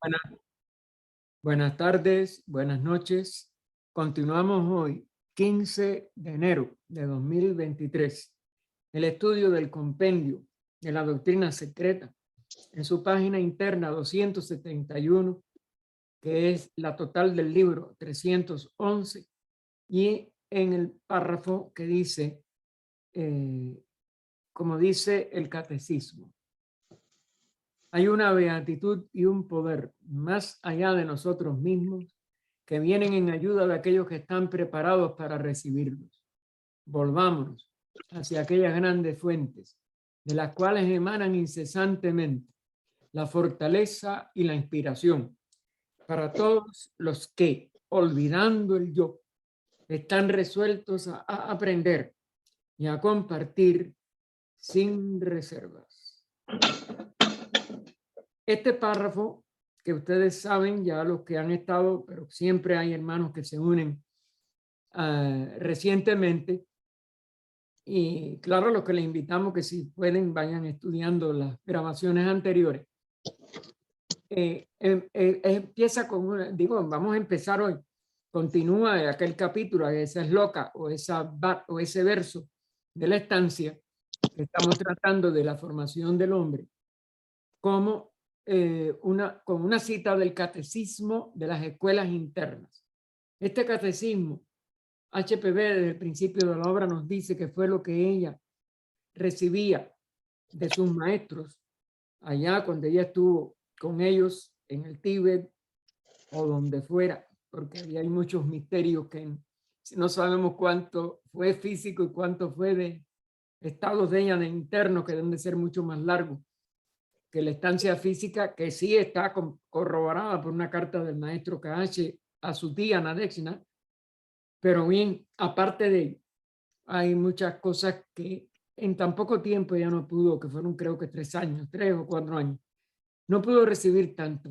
Buenas, buenas tardes, buenas noches. Continuamos hoy, 15 de enero de 2023, el estudio del compendio de la doctrina secreta en su página interna 271, que es la total del libro 311, y en el párrafo que dice, como dice el catecismo: hay una beatitud y un poder más allá de nosotros mismos que vienen en ayuda de aquellos que están preparados para recibirlos. Volvámonos hacia aquellas grandes fuentes de las cuales emanan incesantemente la fortaleza y la inspiración para todos los que, olvidando el yo, están resueltos a aprender y a compartir sin reservas. Este párrafo, que ustedes saben ya los que han estado, pero siempre hay hermanos que se unen recientemente, y claro, los que les invitamos que si pueden vayan estudiando las grabaciones anteriores. Empieza con una, digo, vamos a empezar hoy, continúa de aquel capítulo, esa es loca o ese verso de la estancia que estamos tratando de la formación del hombre, como con una cita del catecismo de las escuelas internas. Este catecismo, HPB, desde el principio de la obra nos dice que fue lo que ella recibía de sus maestros allá cuando ella estuvo con ellos en el Tíbet o donde fuera, porque ahí hay muchos misterios que no sabemos cuánto fue físico y cuánto fue de estados de ella de internos, que deben de ser mucho más largos que la estancia física, que sí está corroborada por una carta del maestro Kahashi a su tía Nadexna. Pero bien, aparte de ello, hay muchas cosas que en tan poco tiempo ya no pudo, que fueron creo que 3 años, 3 o 4 años, no pudo recibir tanto.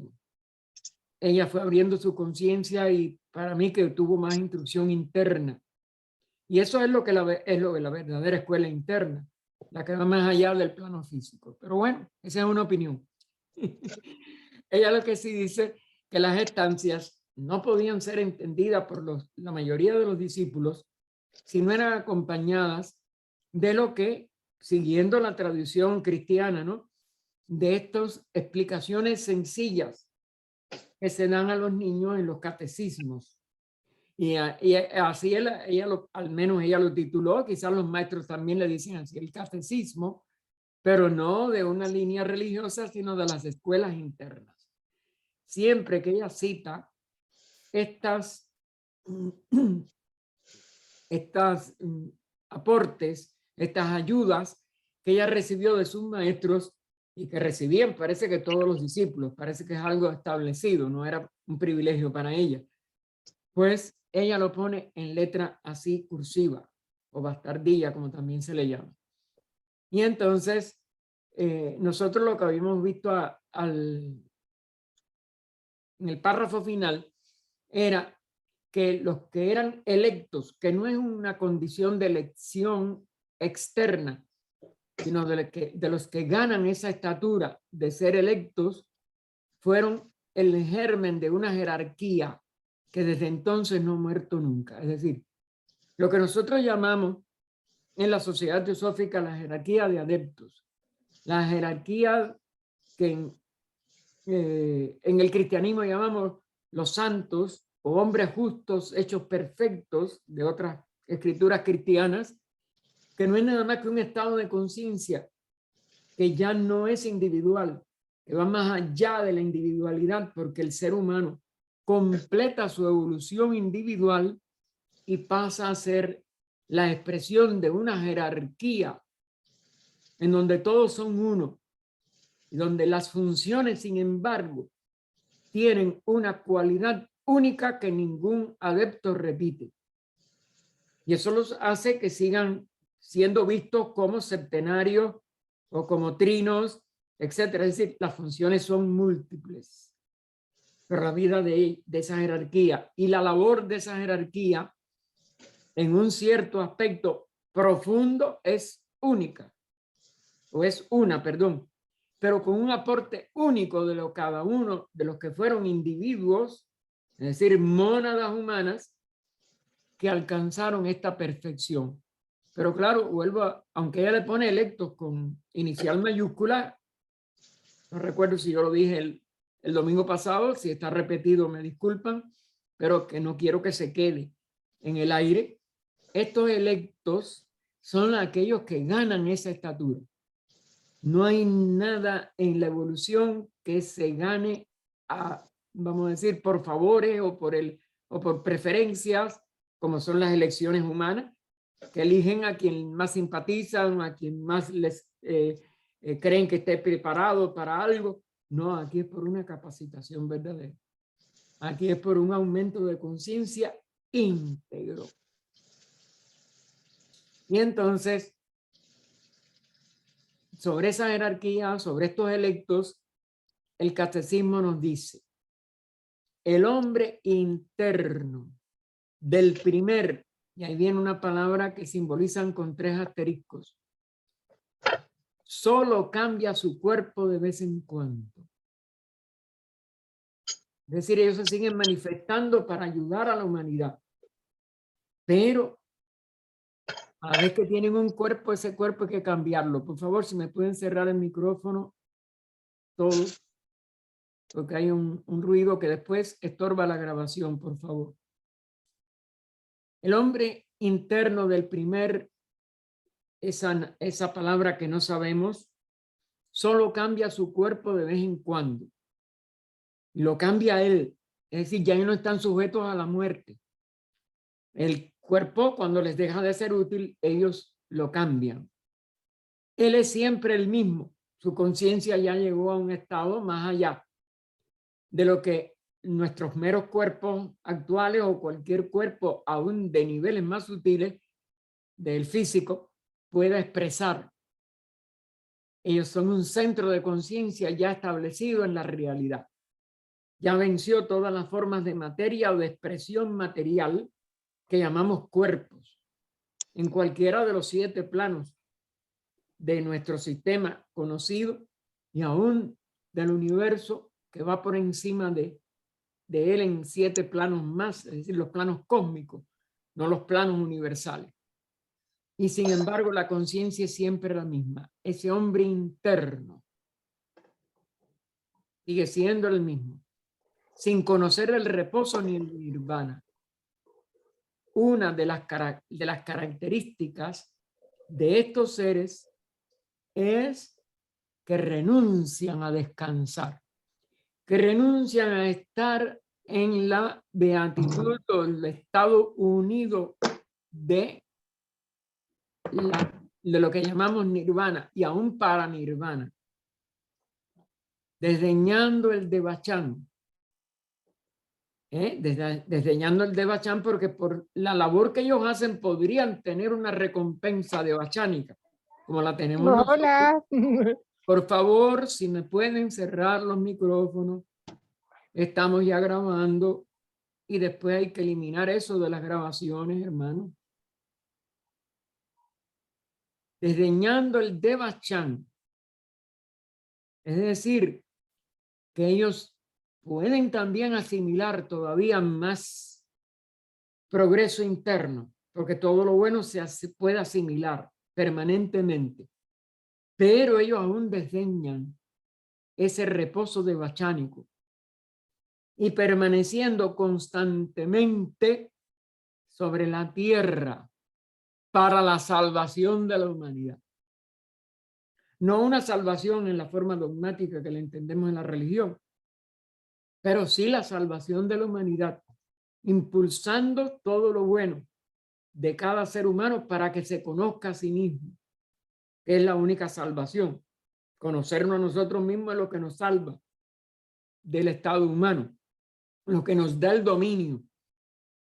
Ella fue abriendo su conciencia y para mí que tuvo más instrucción interna. Y eso es lo que es lo de la verdadera escuela interna, la que va más allá del plano físico. Pero bueno, esa es una opinión. Ella lo que sí dice que las estancias no podían ser entendidas por la mayoría de los discípulos si no eran acompañadas de lo que, siguiendo la tradición cristiana, ¿no?, de estas explicaciones sencillas que se dan a los niños en los catecismos. Y así al menos ella lo tituló, quizás los maestros también le dicen así, el catecismo, pero no de una línea religiosa, sino de las escuelas internas. Siempre que ella cita estas aportes, estas ayudas que ella recibió de sus maestros y que recibían, parece que todos los discípulos, parece que es algo establecido, no era un privilegio para ella, pues ella lo pone en letra así cursiva o bastardilla, como también se le llama. Y entonces nosotros lo que habíamos visto en el párrafo final era que los que eran electos, que no es una condición de elección externa, sino de los que ganan esa estatura de ser electos, fueron el germen de una jerarquía que desde entonces no ha muerto nunca. Es decir, lo que nosotros llamamos en la sociedad teosófica la jerarquía de adeptos, la jerarquía que en el cristianismo llamamos los santos o hombres justos hechos perfectos de otras escrituras cristianas, que no es nada más que un estado de conciencia que ya no es individual, que va más allá de la individualidad, porque el ser humano completa su evolución individual y pasa a ser la expresión de una jerarquía en donde todos son uno y donde las funciones, sin embargo, tienen una cualidad única que ningún adepto repite. Y eso los hace que sigan siendo vistos como septenarios o como trinos, etcétera. Es decir, las funciones son múltiples. Pero la vida de esa jerarquía y la labor de esa jerarquía en un cierto aspecto profundo es única, o es una, perdón. pero con un aporte único de cada uno de los que fueron individuos, es decir, mónadas humanas, que alcanzaron esta perfección. Pero claro, aunque ella le pone electos con inicial mayúscula, no recuerdo si yo lo dije el domingo pasado, si está repetido me disculpan, pero que no quiero que se quede en el aire. Estos electos son aquellos que ganan esa estatura. No hay nada en la evolución que se gane vamos a decir, por favores o por preferencias, como son las elecciones humanas, que eligen a quien más simpatizan, a quien más les creen que esté preparado para algo. No, aquí es por una capacitación verdadera. Aquí es por un aumento de conciencia íntegro. Y entonces, sobre esa jerarquía, sobre estos electos, el catecismo nos dice: el hombre interno del primer, y ahí viene una palabra que simbolizan con 3 asteriscos, solo cambia su cuerpo de vez en cuando. Es decir, ellos se siguen manifestando para ayudar a la humanidad, pero a la vez que tienen un cuerpo, ese cuerpo hay que cambiarlo. Por favor, si me pueden cerrar el micrófono todos, porque hay un ruido que después estorba la grabación, por favor. El hombre interno del primer, esa palabra que no sabemos, solo cambia su cuerpo de vez en cuando. Y lo cambia él. Es decir, ya no están sujetos a la muerte. El cuerpo, cuando les deja de ser útil, ellos lo cambian. Él es siempre el mismo. Su conciencia ya llegó a un estado más allá de lo que nuestros meros cuerpos actuales o cualquier cuerpo, aún de niveles más sutiles del físico, pueda expresar. Ellos son un centro de conciencia ya establecido en la realidad. Ya venció todas las formas de materia o de expresión material que llamamos cuerpos, en cualquiera de los 7 planos de nuestro sistema conocido y aún del universo que va por encima de él en 7 planos más, es decir, los planos cósmicos, no los planos universales. Y sin embargo, la conciencia es siempre la misma. Ese hombre interno sigue siendo el mismo, sin conocer el reposo ni el nirvana. Una de las características de estos seres es que renuncian a descansar, que renuncian a estar en la beatitud o el estado unido de lo que llamamos nirvana y aún para nirvana, desdeñando el devachan. Desdeñando el devachan porque por la labor que ellos hacen podrían tener una recompensa devachánica, como la tenemos nosotros. Hola. Por favor, si me pueden cerrar los micrófonos, estamos ya grabando y después hay que eliminar eso de las grabaciones, hermano. Desdeñando el devachan, es decir, que ellos pueden también asimilar todavía más progreso interno, porque todo lo bueno se puede asimilar permanentemente, pero ellos aún desdeñan ese reposo devachánico y permaneciendo constantemente sobre la tierra para la salvación de la humanidad. No una salvación en la forma dogmática que la entendemos en la religión, pero sí la salvación de la humanidad, impulsando todo lo bueno de cada ser humano para que se conozca a sí mismo, que es la única salvación. Conocernos a nosotros mismos es lo que nos salva del estado humano, lo que nos da el dominio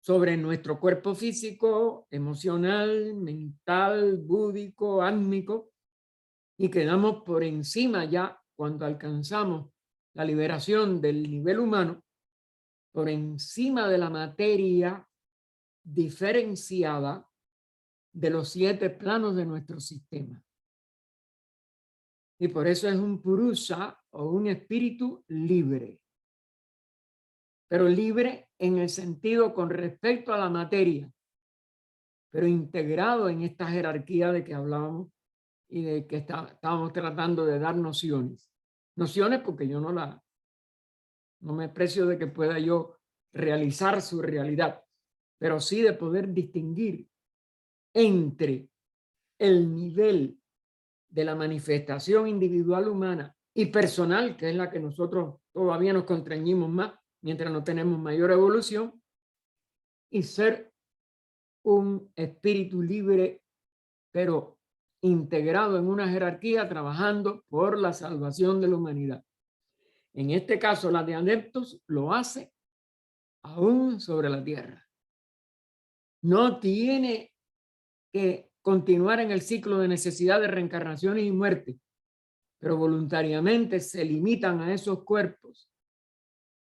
sobre nuestro cuerpo físico, emocional, mental, búdico, átmico, y quedamos por encima ya cuando alcanzamos la liberación del nivel humano, por encima de la materia diferenciada de los 7 planos de nuestro sistema. Y por eso es un purusha o un espíritu libre. Pero libre en el sentido con respecto a la materia, pero integrado en esta jerarquía de que hablábamos y de que estábamos tratando de dar nociones. Nociones porque yo no me precio de que pueda yo realizar su realidad, pero sí de poder distinguir entre el nivel de la manifestación individual humana y personal, que es la que nosotros todavía nos constreñimos más mientras no tenemos mayor evolución, y ser un espíritu libre, pero integrado en una jerarquía, trabajando por la salvación de la humanidad. En este caso, la de adeptos lo hace aún sobre la tierra. No tiene que continuar en el ciclo de necesidad de reencarnaciones y muerte, pero voluntariamente se limitan a esos cuerpos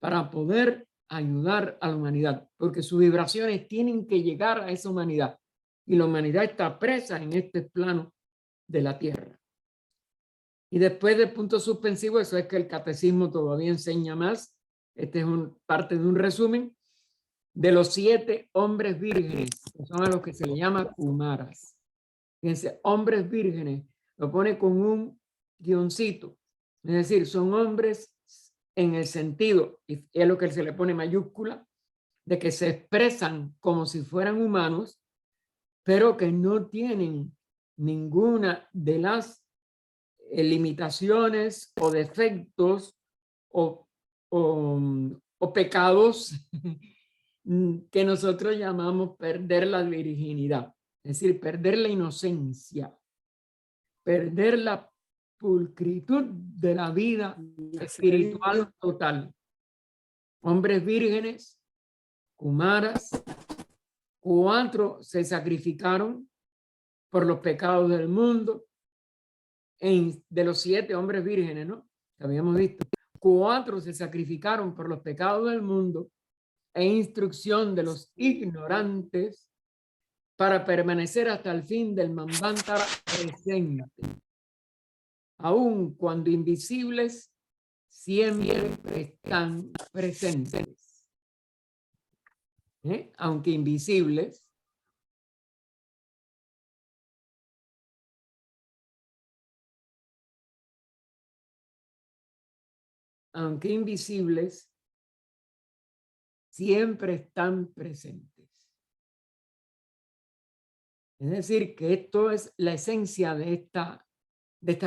para poder ayudar a la humanidad, porque sus vibraciones tienen que llegar a esa humanidad y la humanidad está presa en este plano de la tierra. Y después del punto suspensivo, eso es que el catecismo todavía enseña más. Este es parte de un resumen de los 7 hombres vírgenes, que son a los que se le llama kumaras. Fíjense, hombres vírgenes, lo pone con un guioncito, es decir, son hombres en el sentido, y es lo que se le pone mayúscula, de que se expresan como si fueran humanos, pero que no tienen ninguna de las limitaciones o defectos o, o pecados que nosotros llamamos perder la virginidad, es decir, perder la inocencia, perder la pulcritud de la vida espiritual total. Hombres vírgenes, kumaras, 4 se sacrificaron por los pecados del mundo. De los 7 hombres vírgenes, ¿no? Que habíamos visto. 4 se sacrificaron por los pecados del mundo e instrucción de los ignorantes para permanecer hasta el fin del Manvantara presente. Aun cuando invisibles, siempre están presentes. Aunque invisibles, siempre están presentes. Es decir, que esto es la esencia de esta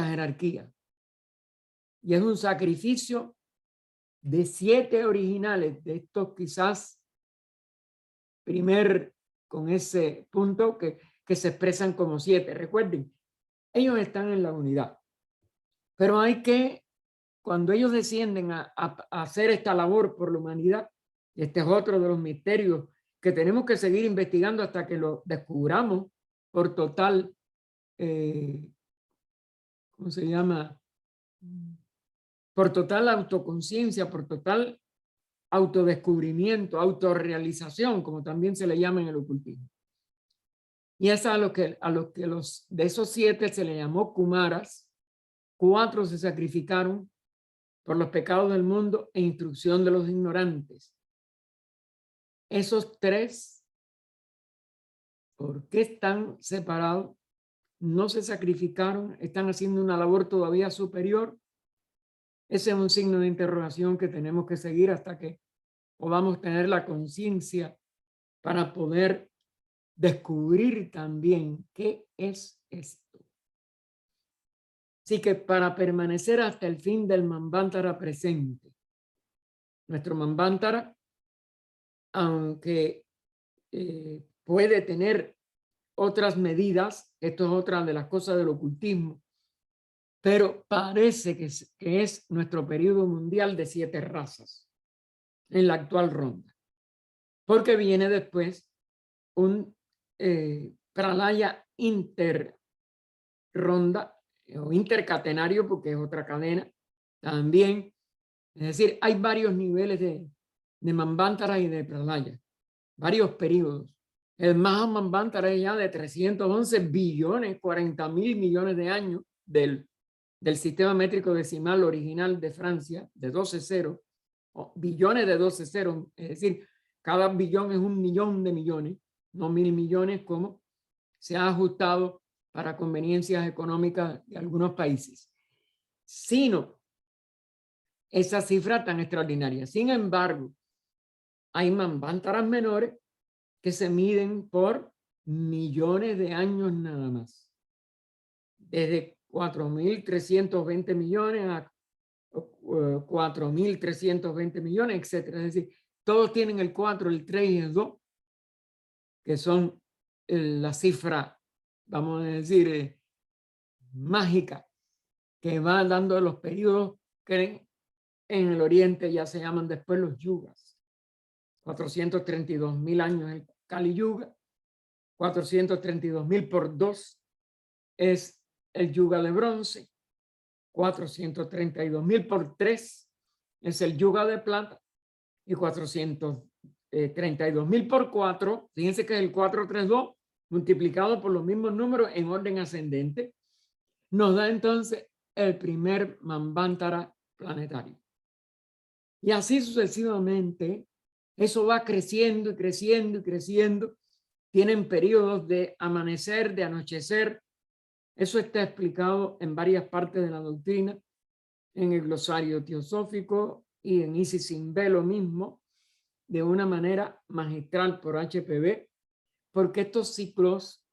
jerarquía. Y es un sacrificio de 7 originales, de estos quizás con ese punto que se expresan como 7. Recuerden, ellos están en la unidad, pero hay que, cuando ellos descienden a hacer esta labor por la humanidad, y este es otro de los misterios que tenemos que seguir investigando hasta que lo descubramos por total, ¿cómo se llama? Por total autoconciencia, por total autodescubrimiento, autorrealización, como también se le llama en el ocultismo. Y es a los que de esos 7 se le llamó kumaras. 4 se sacrificaron por los pecados del mundo e instrucción de los ignorantes. Esos 3, ¿por qué están separados? No se sacrificaron, están haciendo una labor todavía superior. Ese es un signo de interrogación que tenemos que seguir hasta que podamos tener la conciencia para poder descubrir también qué es esto. Así que para permanecer hasta el fin del Manvantara presente, nuestro Manvantara, aunque puede tener otras medidas, esto es otra de las cosas del ocultismo, pero parece que es nuestro periodo mundial de 7 razas en la actual ronda, porque viene después un pralaya interronda o intercatenario, porque es otra cadena también. Es decir, hay varios niveles de Manvantara y de pralaya, varios periodos. El Mahamanvantara es ya de 311 billones, 40.000 millones de años del del sistema métrico decimal original de Francia, de 12 ceros, o billones de 12 ceros, es decir, cada billón es 1.000.000 de millones, no 1.000 millones como se ha ajustado para conveniencias económicas de algunos países, sino esa cifra tan extraordinaria. Sin embargo, hay manvántaras menores que se miden por millones de años nada más, desde 4.320 millones a 4.320 millones, etcétera. Es decir, todos tienen el 4, el 3 y el 2, que son la cifra, vamos a decir, mágica, que va dando los periodos que en el oriente ya se llaman después los yugas. 432.000 años el Kali Yuga, 432.000 por 2 es el Yuga de bronce, 432.000 por 3 es el Yuga de plata y 432.000 por 4, fíjense que es el 432 multiplicado por los mismos números en orden ascendente, nos da entonces el primer manvantara planetario. Y así sucesivamente, eso va creciendo y creciendo y creciendo. Tienen periodos de amanecer, de anochecer. Eso está explicado en varias partes de la doctrina, en el glosario teosófico y en Isis sin velo mismo, de una manera magistral por HPV, porque estos ciclos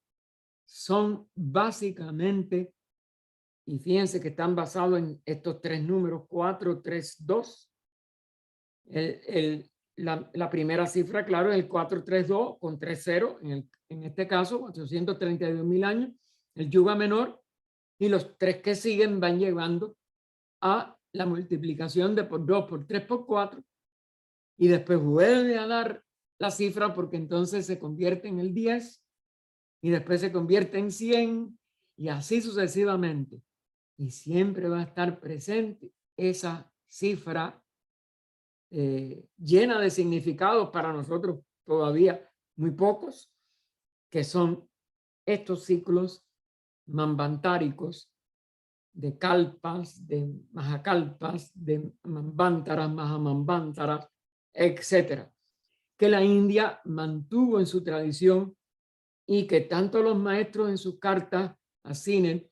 son básicamente, y fíjense que están basados en estos tres números, 4, 3, 2. La primera cifra, claro, es el 432 con 3 ceros, en este caso 832.000 años, el yuga menor, y los tres que siguen van llevando a la multiplicación de por 2, por 3, por 4, y después vuelve a dar la cifra porque entonces se convierte en el 10, y después se convierte en 100, y así sucesivamente. Y siempre va a estar presente esa cifra llena de significados para nosotros todavía muy pocos, que son estos ciclos manvantáricos de kalpas, de mahakalpas, de manvantaras, mahamamvantaras, etcétera, que la India mantuvo en su tradición y que tanto los maestros en sus cartas a Sinen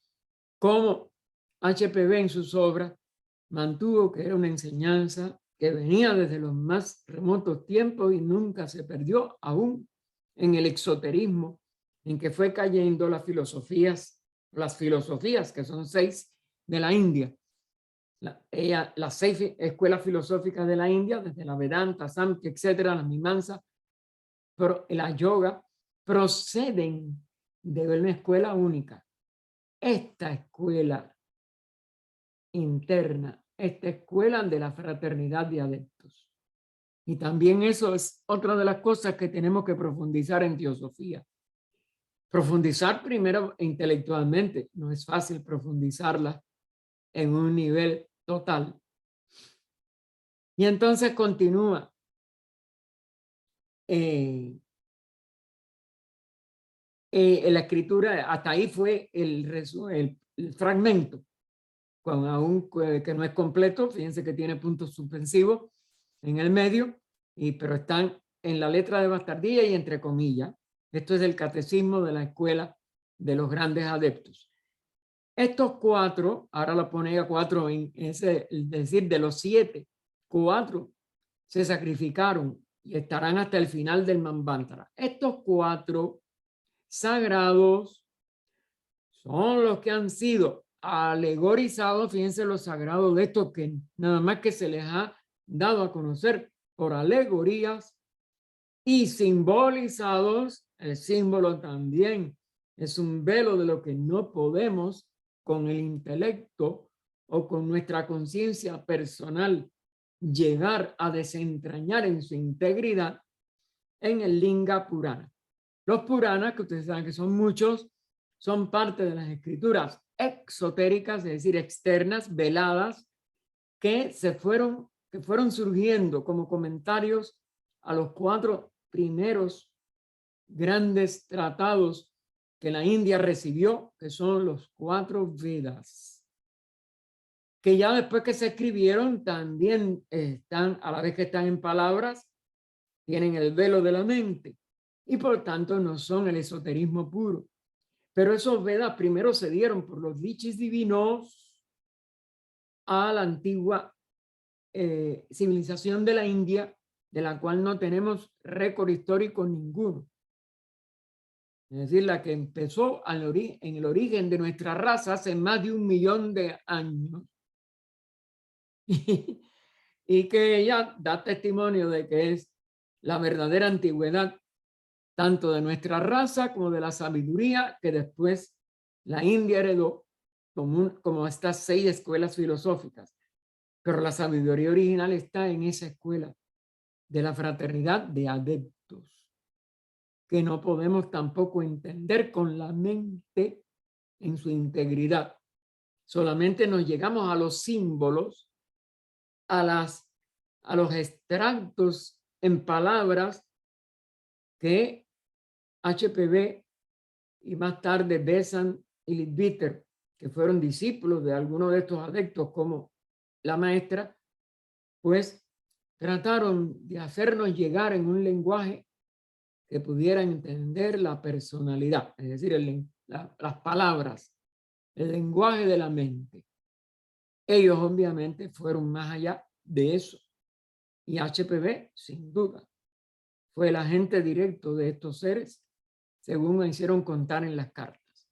como HPV en sus obras mantuvo, que era una enseñanza que venía desde los más remotos tiempos y nunca se perdió, aún en el exoterismo en que fue cayendo las filosofías que son 6 de la India. Las 6 escuelas filosóficas de la India, desde la Vedanta, Samkhya, etcétera, la Mimamsa, pero la yoga, proceden de una escuela única. Esta escuela interna, esta escuela de la fraternidad de adeptos. Y también eso es otra de las cosas que tenemos que profundizar en teosofía. Profundizar primero intelectualmente, no es fácil profundizarla en un nivel total. Y entonces continúa. La escritura, hasta ahí fue el fragmento, con aún que no es completo, fíjense que tiene puntos suspensivos en el medio, pero están en la letra de bastardía y entre comillas. Esto es el catecismo de la escuela de los grandes adeptos. Estos 4, ahora la pone a 4, es decir, de los 7, 4 se sacrificaron y estarán hasta el final del Manvantara. Estos 4 sagrados son los que han sido alegorizados, fíjense lo sagrado de esto, que nada más que se les ha dado a conocer por alegorías y simbolizados. El símbolo también es un velo de lo que no podemos con el intelecto o con nuestra conciencia personal llegar a desentrañar en su integridad en el Linga Purana. Los Puranas, que ustedes saben que son muchos, son parte de las escrituras exotéricas, es decir, externas, veladas, que fueron surgiendo como comentarios a los 4 primeros grandes tratados que la India recibió, que son los 4 Vedas. que ya después que se escribieron también están, a la vez que están en palabras, tienen el velo de la mente y por tanto no son el esoterismo puro. Pero esos Vedas primero se dieron por los dichis divinos a la antigua civilización de la India, de la cual no tenemos récord histórico ninguno. Es decir, la que empezó en el origen de nuestra raza hace más de 1 millón de años. Y que ella da testimonio de que es la verdadera antigüedad, tanto de nuestra raza como de la sabiduría que después la India heredó como estas 6 escuelas filosóficas. Pero la sabiduría original está en esa escuela de la fraternidad de adeptos, que no podemos tampoco entender con la mente en su integridad. Solamente nos llegamos a los símbolos, a los extractos en palabras que HPB y más tarde Besant y Leadbeater, que fueron discípulos de algunos de estos adeptos como la maestra, pues trataron de hacernos llegar en un lenguaje que pudiera entender la personalidad, es decir, las palabras, el lenguaje de la mente. Ellos obviamente fueron más allá de eso. Y HPB, sin duda, fue el agente directo de estos seres, según me hicieron contar en las cartas.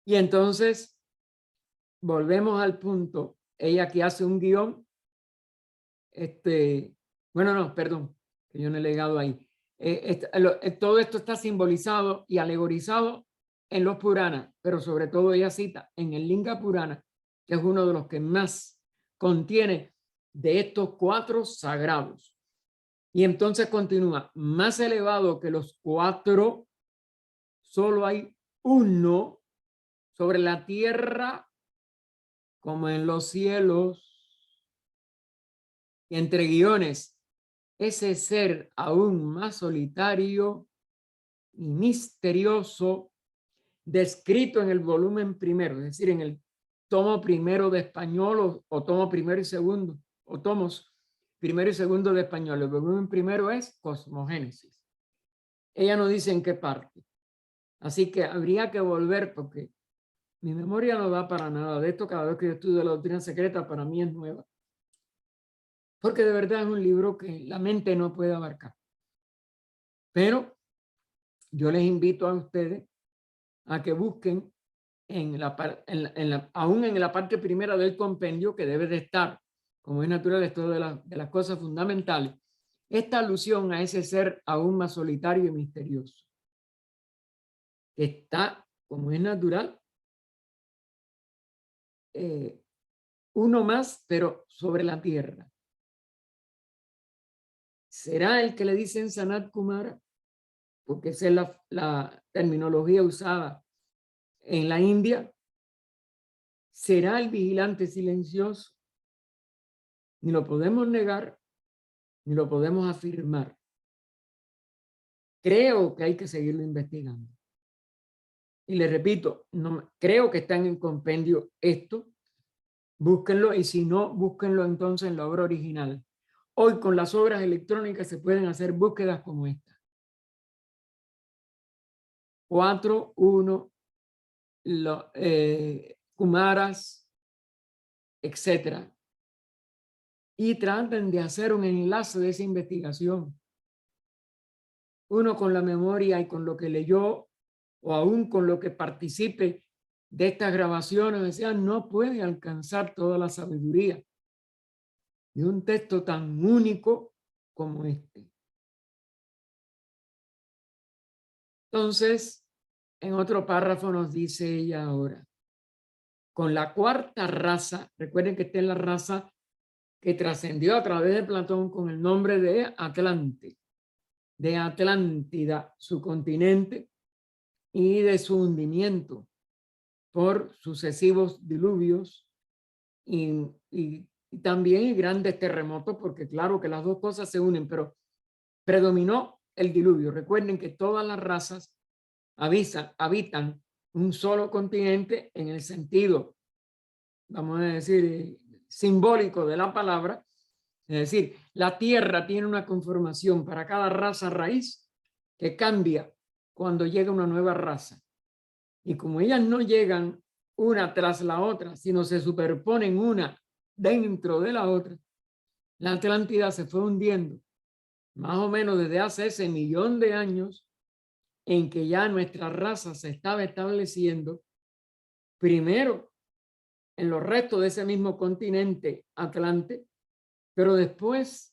Y entonces, volvemos al punto, ella que hace un guión, bueno, no, perdón, que yo no he legado ahí. Todo esto está simbolizado y alegorizado en los Puranas, pero sobre todo ella cita en el Linga Purana, que es uno de los que más contiene de estos 4 sagrados. Y entonces continúa, más elevado que los 4, solo hay uno sobre la tierra como en los cielos. Y entre guiones, ese ser aún más solitario y misterioso, descrito en el volumen primero, es decir, en el tomo primero de español o tomo primero y segundo, o tomos primero y segundo de español. El volumen primero es Cosmogénesis. Ella no dice en qué parte. Así que habría que volver porque mi memoria no da para nada de esto. Cada vez que yo estudio la doctrina secreta, para mí es nueva. Porque de verdad es un libro que la mente no puede abarcar. Pero yo les invito a ustedes a que busquen aún en la parte primera del compendio, que debe de estar, como es natural, esto de las cosas fundamentales, esta alusión a ese ser aún más solitario y misterioso, que está, como es natural, uno más, pero sobre la tierra. ¿Será el que le dicen Sanat Kumara? Porque esa es la terminología usada en la India. ¿Será el vigilante silencioso? Ni lo podemos negar, ni lo podemos afirmar. Creo que hay que seguirlo investigando. Y les repito, no, creo que está en el compendio esto. Búsquenlo y si no, búsquenlo entonces en la obra original. Hoy con las obras electrónicas se pueden hacer búsquedas como esta. 4, 1, Kumaras, etcétera. Y traten de hacer un enlace de esa investigación. Uno con la memoria y con lo que leyó, o aún con lo que participe de estas grabaciones, decía, no puede alcanzar toda la sabiduría de un texto tan único como este. Entonces, en otro párrafo nos dice ella ahora, con la 4ª raza, recuerden que esta es la raza que trascendió a través de Platón con el nombre de Atlante, de Atlántida, su continente, y de su hundimiento por sucesivos diluvios y también grandes terremotos, porque claro que las dos cosas se unen, pero predominó el diluvio. Recuerden que todas las razas habitan un solo continente en el sentido vamos a decir, simbólico de la palabra. Es decir, la tierra tiene una conformación para cada raza raíz que cambia cuando llega una nueva raza. Y como ellas no llegan una tras la otra, sino se superponen una dentro de la otra, la Atlántida se fue hundiendo, más o menos desde hace ese 1.000.000 de años, en que ya nuestra raza se estaba estableciendo, primero en los restos de ese mismo continente Atlante, pero después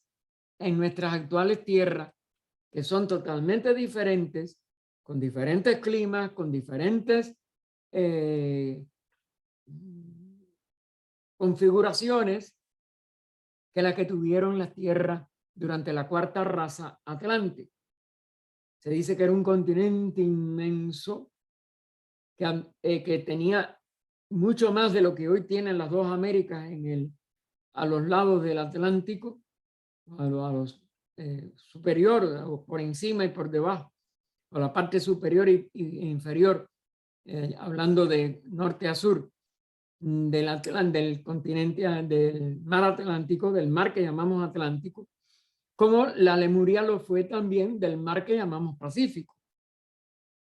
en nuestras actuales tierras, que son totalmente diferentes, con diferentes climas, con diferentes configuraciones que las que tuvieron las tierras durante la cuarta raza Atlante. Se dice que era un continente inmenso que tenía mucho más de lo que hoy tienen las dos Américas a los lados del Atlántico, a los superior, o por encima y por debajo, o la parte superior e inferior, hablando de norte a sur, del continente, del mar Atlántico, del mar que llamamos Atlántico, como la Lemuria lo fue también del mar que llamamos Pacífico.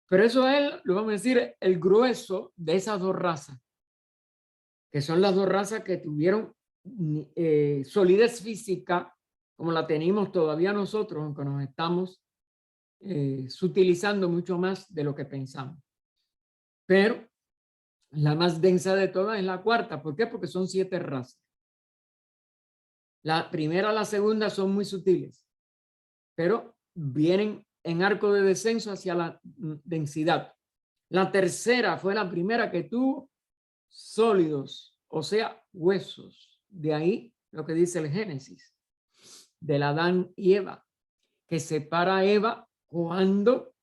Pero eso es, lo vamos a decir, el grueso de esas dos razas, que son las dos razas que tuvieron solidez física, como la tenemos todavía nosotros, aunque nos estamos sutilizando mucho más de lo que pensamos. Pero la más densa de todas es la cuarta. ¿Por qué? Porque son 7 razas. La primera y la segunda son muy sutiles, pero vienen en arco de descenso hacia la densidad. La tercera fue la primera que tuvo sólidos, o sea, huesos. De ahí lo que dice el Génesis, del Adán y Eva, que separa a Eva cuando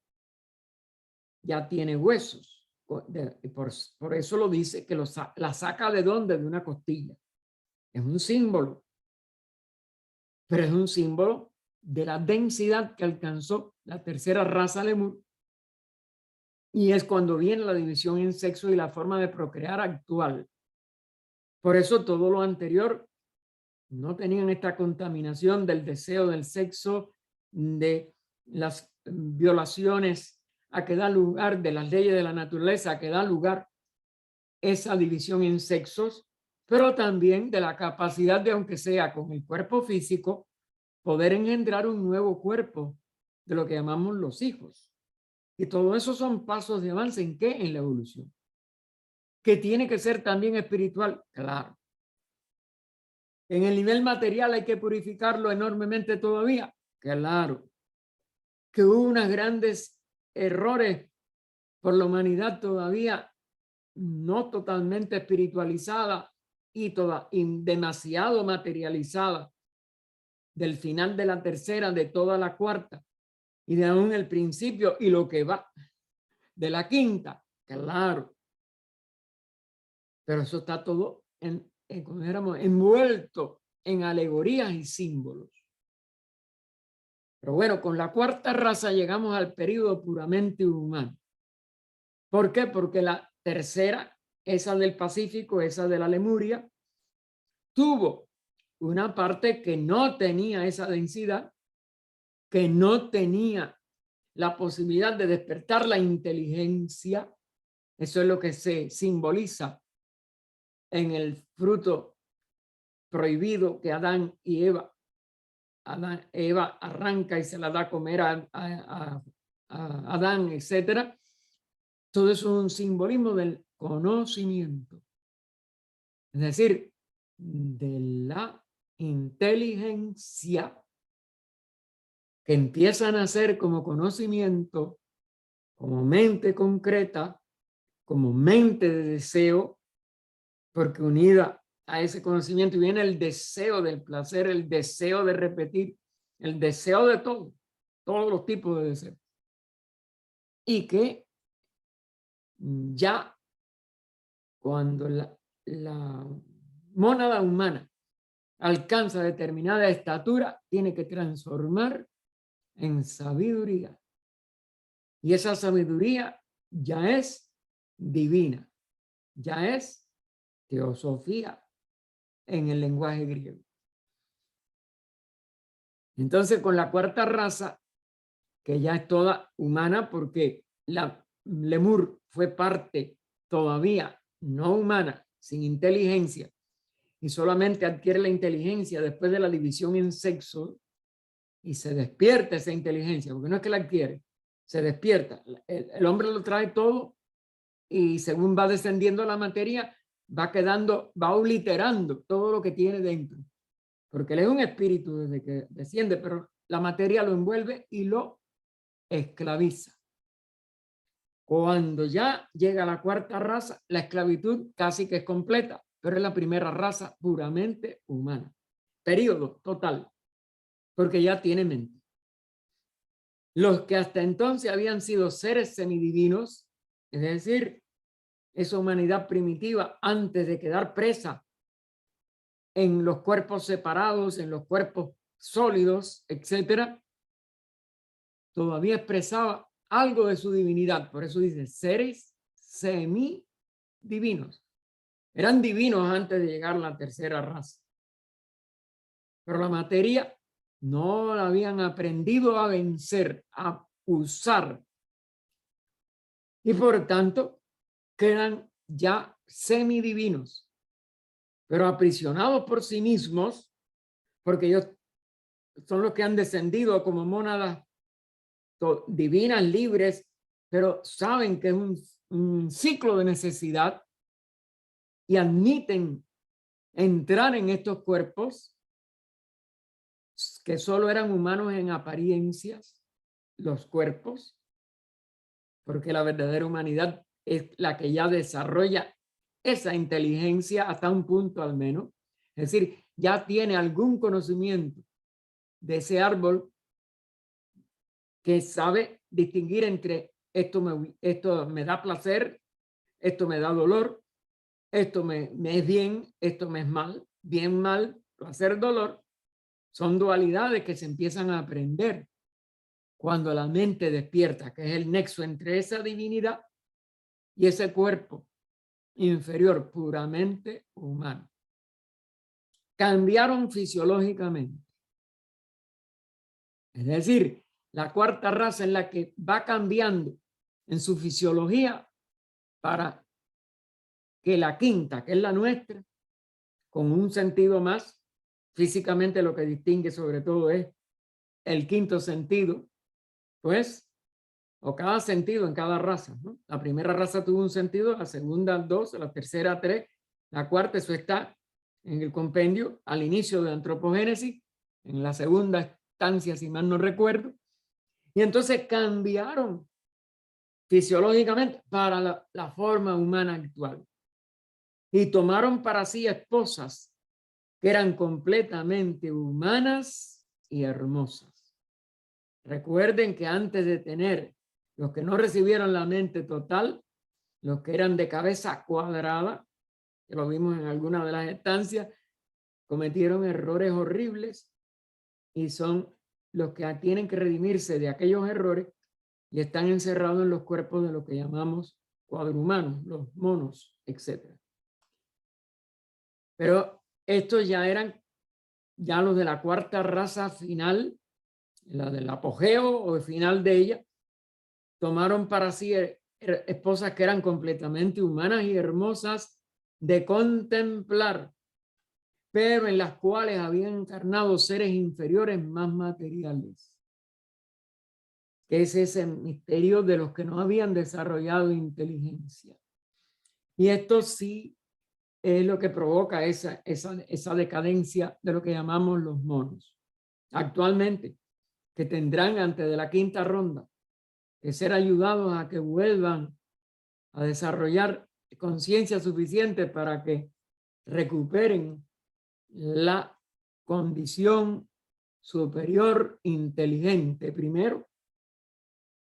ya tiene huesos. Por eso lo dice, que la saca de dónde, de una costilla. Es un símbolo, pero es un símbolo de la densidad que alcanzó la tercera raza lemur, y es cuando viene la división en sexo y la forma de procrear actual. Por eso todo lo anterior no tenían esta contaminación del deseo del sexo, de las violaciones a que da lugar, de las leyes de la naturaleza a que da lugar esa división en sexos, pero también de la capacidad de, aunque sea con el cuerpo físico, poder engendrar un nuevo cuerpo, de lo que llamamos los hijos. Y todo eso son pasos de avance. ¿En qué? En la evolución. Que tiene que ser también espiritual, claro. En el nivel material hay que purificarlo enormemente todavía, claro. Que hubo unos grandes errores por la humanidad todavía no totalmente espiritualizada y demasiado materializada, del final de la tercera, de toda la cuarta, y de aún el principio y lo que va de la quinta, claro. Pero eso está todo como éramos, envuelto en alegorías y símbolos. Pero bueno, con la cuarta raza llegamos al periodo puramente humano. ¿Por qué? Porque la tercera, esa del Pacífico, esa de la Lemuria, tuvo una parte que no tenía esa densidad, que no tenía la posibilidad de despertar la inteligencia. Eso es lo que se simboliza en el fruto prohibido que Adán y Eva arranca y se la da a comer a Adán, etcétera. Todo eso es un simbolismo del conocimiento, es decir, de la inteligencia que empieza a nacer como conocimiento, como mente concreta, como mente de deseo, porque unida a ese conocimiento viene el deseo del placer, el deseo de repetir, el deseo de todo, todos los tipos de deseos. Y que ya cuando la mónada humana alcanza determinada estatura, tiene que transformar en sabiduría. Y esa sabiduría ya es divina, ya es teosofía en el lenguaje griego. Entonces, con la cuarta raza, que ya es toda humana, porque la Lemur fue parte todavía no humana, sin inteligencia, y solamente adquiere la inteligencia después de la división en sexo, y se despierta esa inteligencia, porque no es que la adquiere, se despierta. El hombre lo trae todo, y según va descendiendo la materia, va quedando, va obliterando todo lo que tiene dentro, porque él es un espíritu desde que desciende, pero la materia lo envuelve y lo esclaviza. Cuando ya llega a la cuarta raza, la esclavitud casi que es completa, pero es la primera raza puramente humana. Período total, porque ya tiene mente. Los que hasta entonces habían sido seres semidivinos, es decir, esa humanidad primitiva antes de quedar presa en los cuerpos separados, en los cuerpos sólidos, etcétera, todavía expresaba algo de su divinidad. Por eso dice seres semidivinos. Eran divinos antes de llegar a la tercera raza. Pero la materia no la habían aprendido a vencer, a usar. Y por tanto, quedan ya semidivinos, pero aprisionados por sí mismos, porque ellos son los que han descendido como mónadas divinas, libres, pero saben que es un ciclo de necesidad y admiten entrar en estos cuerpos que solo eran humanos en apariencias, los cuerpos, porque la verdadera humanidad es la que ya desarrolla esa inteligencia hasta un punto al menos, es decir, ya tiene algún conocimiento de ese árbol que sabe distinguir entre esto me da placer, esto me da dolor, esto me es bien, esto me es mal, bien, mal, placer, dolor. Son dualidades que se empiezan a aprender cuando la mente despierta, que es el nexo entre esa divinidad y ese cuerpo inferior puramente humano. Cambiaron fisiológicamente. Es decir, la cuarta raza es la que va cambiando en su fisiología para que la quinta, que es la nuestra, con un sentido más, físicamente lo que distingue sobre todo es el quinto sentido, pues, o cada sentido en cada raza, ¿no? La primera raza tuvo un sentido, la segunda 2, la tercera 3, la cuarta, eso está en el compendio al inicio de Antropogénesis, en la segunda estancia, si mal no recuerdo, y entonces cambiaron fisiológicamente para la forma humana actual y tomaron para sí esposas que eran completamente humanas y hermosas. Recuerden que antes de tener los que no recibieron la mente total, los que eran de cabeza cuadrada, que lo vimos en alguna de las estancias, cometieron errores horribles y son los que tienen que redimirse de aquellos errores y están encerrados en los cuerpos de lo que llamamos cuadrumanos, los monos, etc. Pero estos ya eran ya los de la cuarta raza final, la del apogeo o el final de ella, tomaron para sí esposas que eran completamente humanas y hermosas de contemplar, pero en las cuales habían encarnado seres inferiores más materiales. Que es ese misterio de los que no habían desarrollado inteligencia. Y esto sí es lo que provoca esa decadencia de lo que llamamos los monos. Actualmente, que tendrán antes de la quinta ronda que ser ayudados a que vuelvan a desarrollar conciencia suficiente para que recuperen la condición superior inteligente primero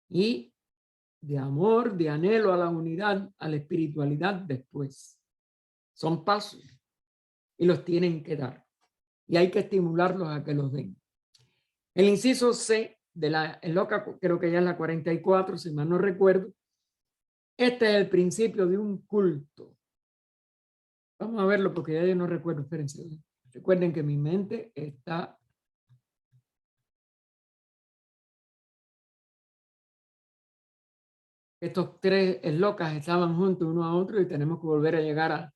y de amor, de anhelo a la unidad, a la espiritualidad después. Son pasos y los tienen que dar y hay que estimularlos a que los den. El inciso C de la loca, creo que ya es la 44, si mal no recuerdo. Este es el principio de un culto. Vamos a verlo porque ya yo no recuerdo. Espérense. Recuerden que mi mente está... Estos tres eslocas estaban juntos uno a otro y tenemos que volver a llegar a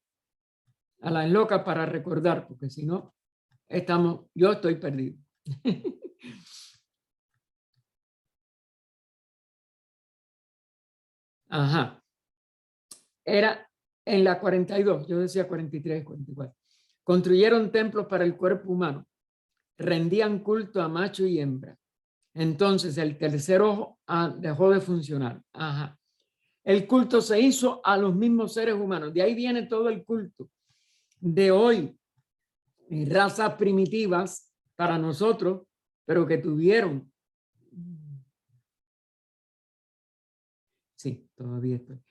la esloca para recordar, porque si no, yo estoy perdido. Ajá. Era en la 42, yo decía 43, 44. Construyeron templos para el cuerpo humano, rendían culto a macho y hembra. Entonces el tercer ojo dejó de funcionar. Ajá. El culto se hizo a los mismos seres humanos. De ahí viene todo el culto de hoy. Razas primitivas para nosotros, pero que tuvieron. Sí, todavía estoy.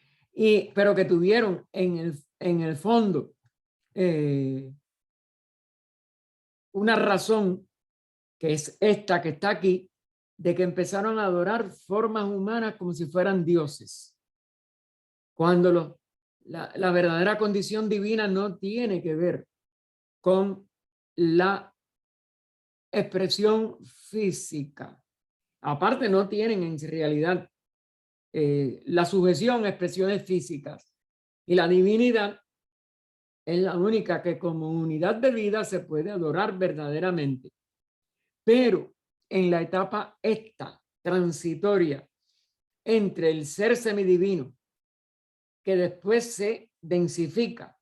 Pero que tuvieron en el fondo una razón, que es esta que está aquí, de que empezaron a adorar formas humanas como si fueran dioses. Cuando la verdadera condición divina no tiene que ver con la expresión física. Aparte, no tienen en realidad la sujeción a expresiones físicas. Y la divinidad es la única que como unidad de vida se puede adorar verdaderamente. Pero en la etapa esta, transitoria, entre el ser semidivino, que después se densifica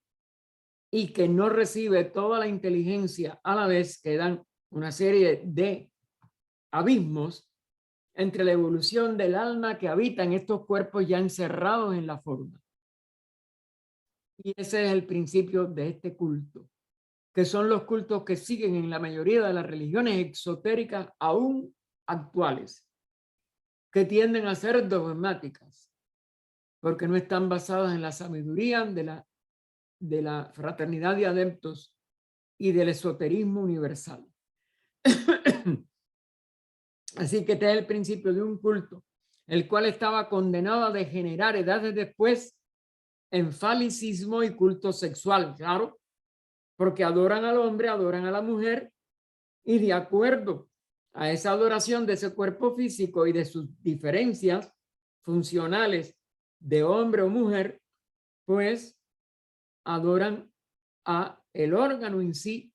y que no recibe toda la inteligencia a la vez, quedan una serie de abismos entre la evolución del alma que habita en estos cuerpos ya encerrados en la forma. Y ese es el principio de este culto, que son los cultos que siguen en la mayoría de las religiones exotéricas aún actuales, que tienden a ser dogmáticas, porque no están basadas en la sabiduría de la fraternidad de adeptos y del esoterismo universal. Así que este es el principio de un culto, el cual estaba condenado a degenerar edades después en falicismo y culto sexual, claro, porque adoran al hombre, adoran a la mujer, y de acuerdo a esa adoración de ese cuerpo físico y de sus diferencias funcionales de hombre o mujer, pues adoran a el órgano en sí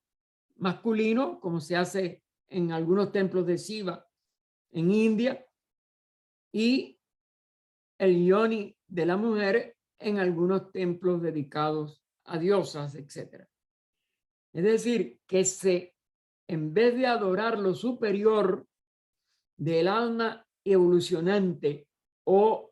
masculino, como se hace en algunos templos de Shiva en India, y el yoni de la mujer en algunos templos dedicados a diosas, etc. Es decir, que en vez de adorar lo superior del alma evolucionante o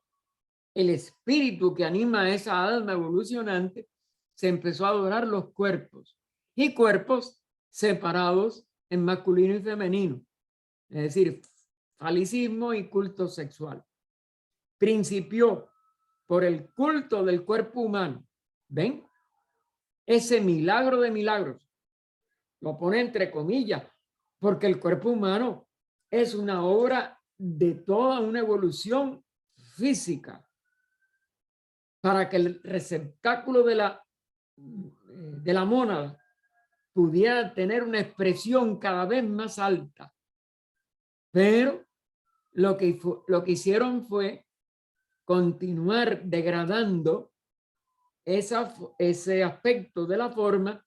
el espíritu que anima a esa alma evolucionante, se empezó a adorar los cuerpos y cuerpos separados en masculino y femenino, es decir, falicismo y culto sexual. Principió por el culto del cuerpo humano. ¿Ven? Ese milagro de milagros. Lo pone entre comillas, porque el cuerpo humano es una obra de toda una evolución física para que el receptáculo de la mónada pudiera tener una expresión cada vez más alta. Pero lo que hicieron fue continuar degradando ese aspecto de la forma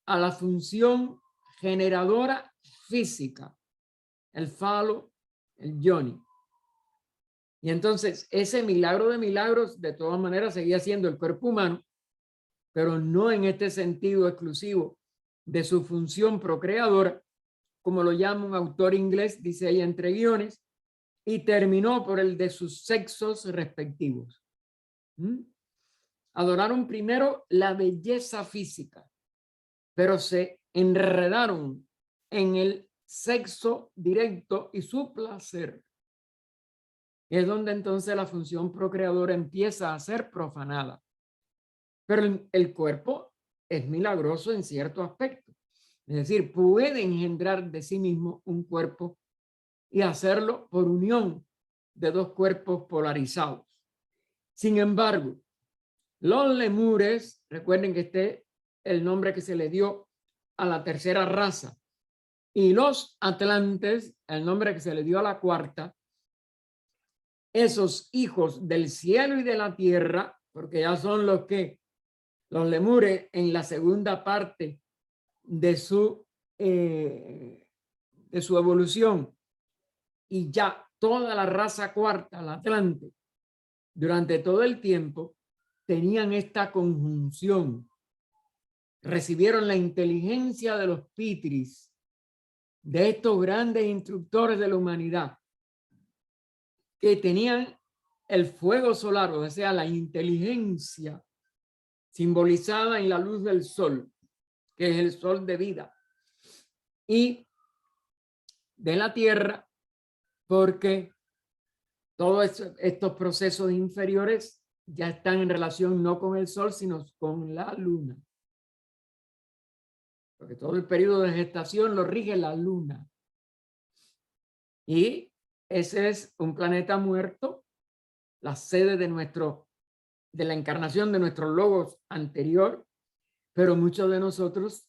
a la función generadora física, el falo, el yoni. Y entonces ese milagro de milagros de todas maneras seguía siendo el cuerpo humano, pero no en este sentido exclusivo de su función procreadora, como lo llama un autor inglés, dice ahí entre guiones, y terminó por el de sus sexos respectivos. Adoraron primero la belleza física, pero se enredaron en el sexo directo y su placer. Es donde entonces la función procreadora empieza a ser profanada. Pero el cuerpo es milagroso en cierto aspecto. Es decir, puede engendrar de sí mismo un cuerpo y hacerlo por unión de dos cuerpos polarizados. Sin embargo, los lemures, recuerden que este el nombre que se le dio a la tercera raza. Y los atlantes, el nombre que se le dio a la cuarta. Esos hijos del cielo y de la tierra, porque ya son los lemures en la segunda parte de su evolución, y ya toda la raza cuarta, la Atlante, durante todo el tiempo tenían esta conjunción. Recibieron la inteligencia de los Pitris, de estos grandes instructores de la humanidad, que tenían el fuego solar, o sea, la inteligencia simbolizada en la luz del sol, que es el sol de vida, y de la tierra, porque todos estos procesos inferiores ya están en relación no con el sol, sino con la luna. Porque todo el periodo de gestación lo rige la luna. Y ese es un planeta muerto, la sede de la encarnación de nuestro logos anterior, pero muchos de nosotros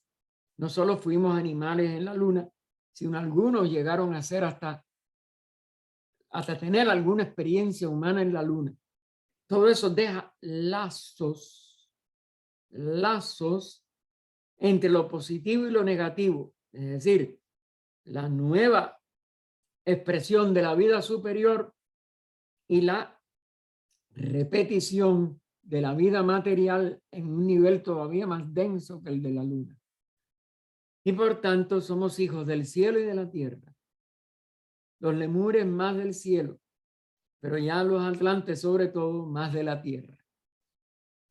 no solo fuimos animales en la luna, sino algunos llegaron a ser hasta tener alguna experiencia humana en la luna. Todo eso deja lazos entre lo positivo y lo negativo, es decir, la nueva expresión de la vida superior y la repetición de la vida material en un nivel todavía más denso que el de la luna. Y por tanto somos hijos del cielo y de la tierra. Los lemures más del cielo, pero ya los atlantes sobre todo más de la tierra.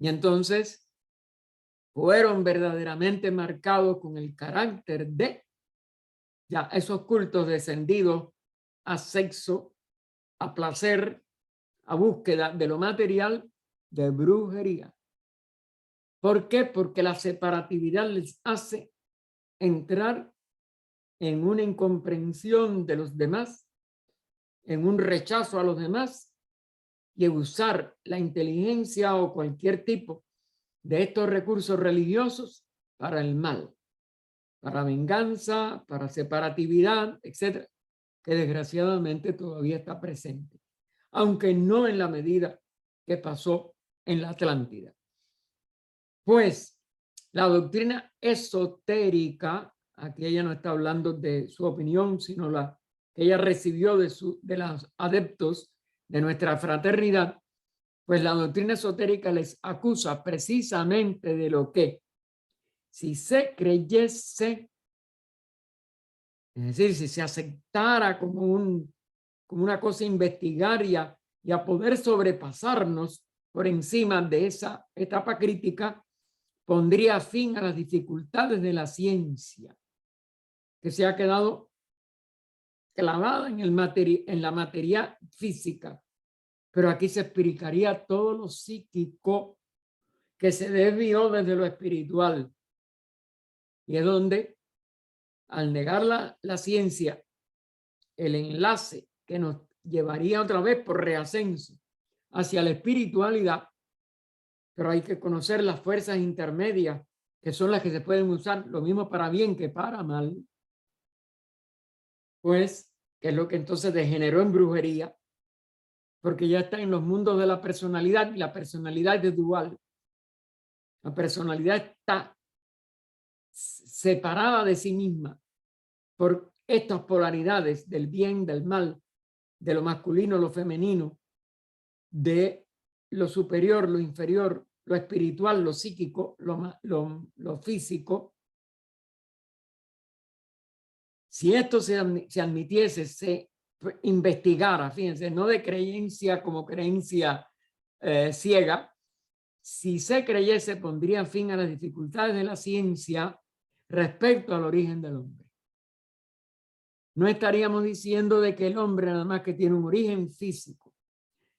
Y entonces fueron verdaderamente marcados con el carácter de ya esos cultos descendidos a sexo, a placer, a búsqueda de lo material, de brujería. ¿Por qué? Porque la separatividad les hace entrar en una incomprensión de los demás, en un rechazo a los demás, y usar la inteligencia o cualquier tipo de estos recursos religiosos para el mal, para venganza, para separatividad, etcétera, que desgraciadamente todavía está presente, aunque no en la medida que pasó en la Atlántida. Pues la doctrina esotérica, aquí ella no está hablando de su opinión, sino la que ella recibió de los adeptos de nuestra fraternidad, pues la doctrina esotérica les acusa precisamente de lo que, si se creyese, es decir, si se aceptara como una cosa a investigar y a poder sobrepasarnos por encima de esa etapa crítica, pondría fin a las dificultades de la ciencia, que se ha quedado clavada en la materia física. Pero aquí se explicaría todo lo psíquico que se desvió desde lo espiritual. Y es donde, al negar la ciencia, el enlace que nos llevaría otra vez por reascenso hacia la espiritualidad, pero hay que conocer las fuerzas intermedias, que son las que se pueden usar lo mismo para bien que para mal, pues, que es lo que entonces degeneró en brujería, porque ya está en los mundos de la personalidad, y la personalidad es dual. La personalidad está separada de sí misma por estas polaridades del bien, del mal, de lo masculino, lo femenino, de lo superior, lo inferior, lo espiritual, lo psíquico, lo físico. Si esto se admitiese, se investigara, fíjense, no de creencia como creencia ciega, si se creyese, pondría fin a las dificultades de la ciencia respecto al origen del hombre. No estaríamos diciendo de que el hombre nada más que tiene un origen físico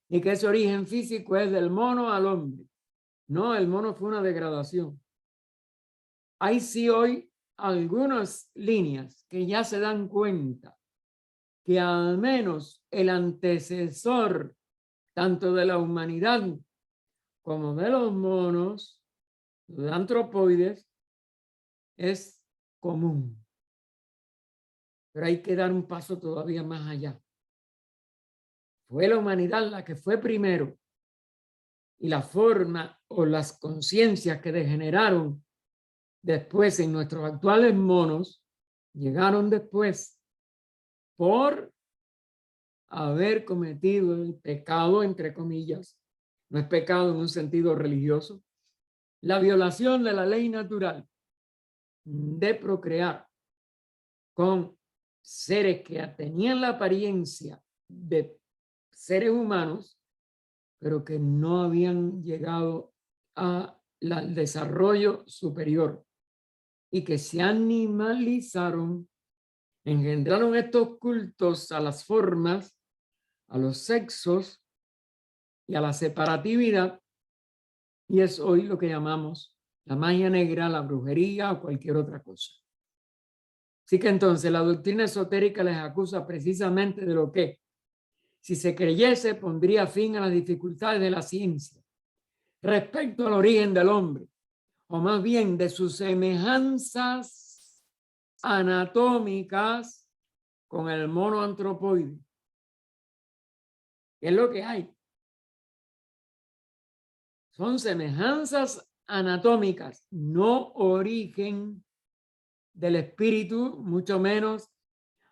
y que ese origen físico es del mono al hombre. No, el mono fue una degradación. Hay sí hoy algunas líneas que ya se dan cuenta que al menos el antecesor tanto de la humanidad como de los monos, los antropoides, es común. Pero hay que dar un paso todavía más allá. Fue la humanidad la que fue primero, y la forma o las conciencias que degeneraron después en nuestros actuales monos llegaron después por haber cometido el pecado, entre comillas. No es pecado en un sentido religioso. La violación de la ley natural de procrear con seres que tenían la apariencia de seres humanos, pero que no habían llegado al desarrollo superior y que se animalizaron, engendraron estos cultos a las formas, a los sexos y a la separatividad, y es hoy lo que llamamos la magia negra, la brujería o cualquier otra cosa. Así que entonces la doctrina esotérica les acusa precisamente de lo que, si se creyese, pondría fin a las dificultades de la ciencia respecto al origen del hombre, o más bien de sus semejanzas anatómicas con el mono antropoide. ¿Qué es lo que hay? Son semejanzas anatómicas, no origen del espíritu, mucho menos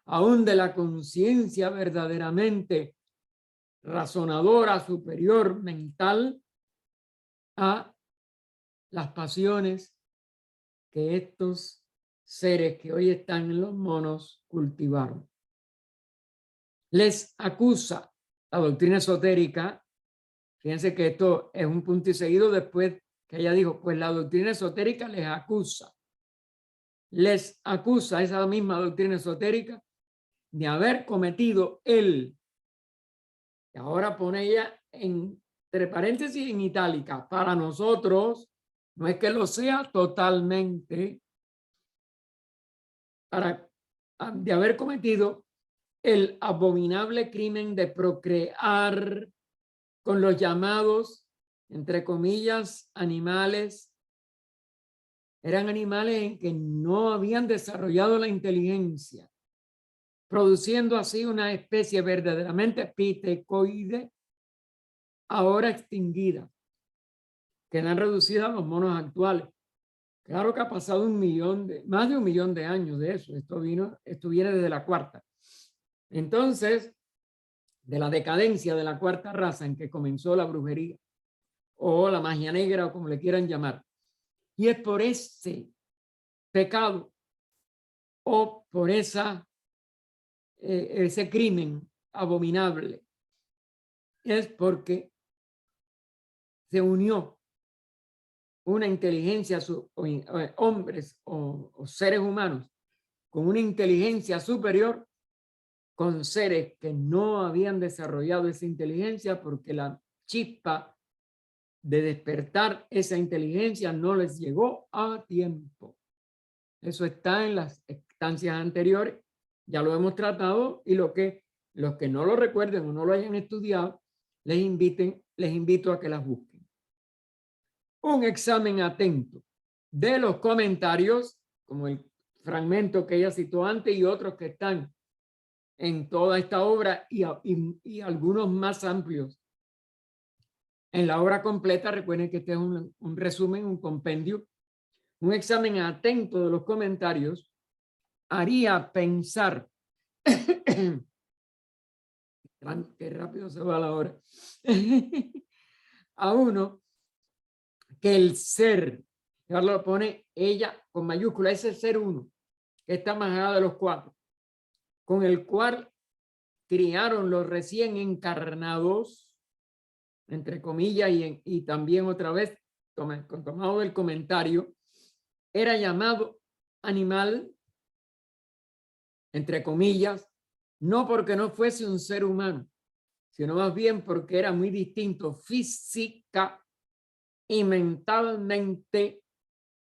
aún de la conciencia verdaderamente razonadora, superior, mental, a las pasiones que estos seres que hoy están en los monos cultivaron. Les acusa la doctrina esotérica. Fíjense que esto es un punto y seguido después que ella dijo, pues la doctrina esotérica les acusa. Les acusa esa misma doctrina esotérica de haber cometido el, y ahora pone ella entre paréntesis en itálica, para nosotros, no es que lo sea totalmente, de haber cometido el abominable crimen de procrear con los llamados, entre comillas, animales. Eran animales en que no habían desarrollado la inteligencia, produciendo así una especie verdaderamente pitecoide, ahora extinguida, quedan reducidas a los monos actuales. Claro que ha pasado más de 1.000.000 de años de eso. Esto viene desde la cuarta. Entonces, de la decadencia de la cuarta raza en que comenzó la brujería o la magia negra o como le quieran llamar. Y es por ese pecado o por ese crimen abominable. Es porque se unió una inteligencia, hombres o seres humanos, con una inteligencia superior, con seres que no habían desarrollado esa inteligencia porque la chispa de despertar esa inteligencia no les llegó a tiempo. Eso está en las estancias anteriores, ya lo hemos tratado, y los que no lo recuerden o no lo hayan estudiado, les invito a que las busquen. Un examen atento de los comentarios, como el fragmento que ella citó antes y otros que están en toda esta obra y algunos más amplios en la obra completa. Recuerden que este es un resumen, un compendio. Un examen atento de los comentarios haría pensar qué rápido se va la hora a uno que el ser, ahora lo pone ella con mayúscula, ese ser uno que está más allá de los cuatro, con el cual criaron los recién encarnados, entre comillas, y también otra vez tomado del comentario, era llamado animal, entre comillas, no porque no fuese un ser humano, sino más bien porque era muy distinto física y mentalmente